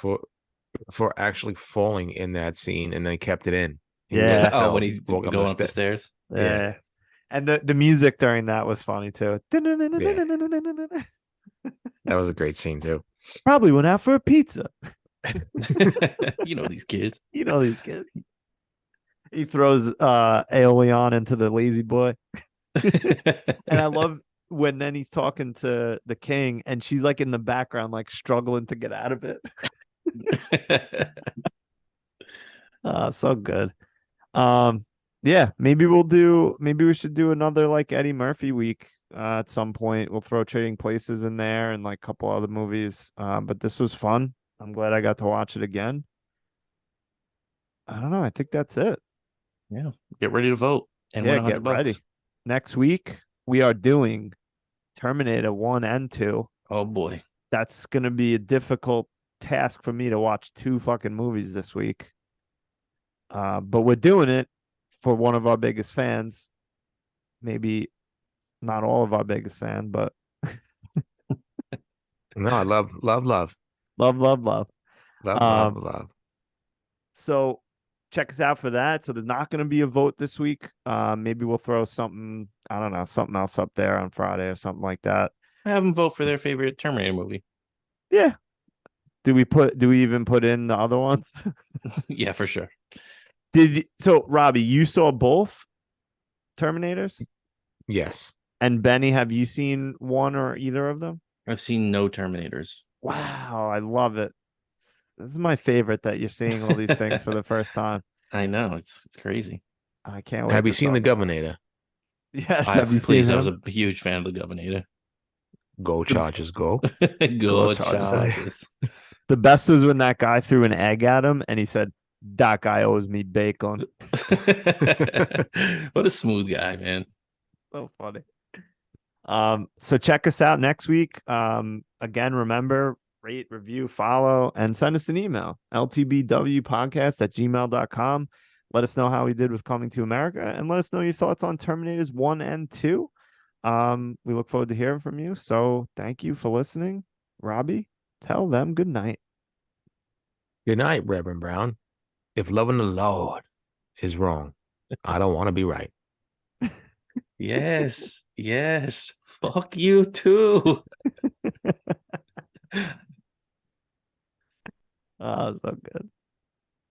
for actually falling in that scene and then kept it in. He Yeah. really Oh, fell when he's walking going up the step. stairs. Yeah. And the music during that was funny too. That was a great scene too. Probably went out for a pizza. You know these kids. You know these kids. He throws Aeolian into the lazy boy. And I love when then he's talking to the king and she's like in the background, like struggling to get out of it. So good. Yeah, maybe we should do another like Eddie Murphy week at some point. We'll throw Trading Places in there and like a couple other movies. But this was fun. I'm glad I got to watch it again. I don't know. I think that's it. Yeah. Get ready to vote and Yeah, win get $100. ready. Next week we are doing Terminator 1 and 2. Oh boy. That's gonna be a difficult task for me to watch two fucking movies this week. But we're doing it for one of our biggest fans. Maybe not all of our biggest fan, but No, I love. love, love. Love. So check us out for that. So there's not going to be a vote this week. Maybe we'll throw something, I don't know, something else up there on Friday or something like that. Have them vote for their favorite Terminator movie. Yeah. Do we even put in the other ones? Yeah, for sure. So Robbie, you saw both Terminators? Yes. And Benny, have you seen one or either of them? I've seen no Terminators. Wow, I love it. This is my favorite that you're seeing all these things for the first time. I know. It's crazy. I can't wait. Have you to seen talk The about it. Governor? Yes, have you Please, seen I was him? a huge fan of the Governor. Go Chargers, go. Go Chargers. Chargers. The best was when that guy threw an egg at him and he said, "That guy owes me bacon." What a smooth guy, man. So funny. So check us out next week. Again, remember, rate, review, follow, and send us an email, ltbwpodcast@gmail.com. Let us know how we did with Coming to America and let us know your thoughts on Terminators 1 and 2. We look forward to hearing from you. So thank you for listening. Robbie, tell them good night. Good night, Reverend Brown. If loving the Lord is wrong, I don't want to be right. Yes. Yes. Fuck you too. Oh, so good.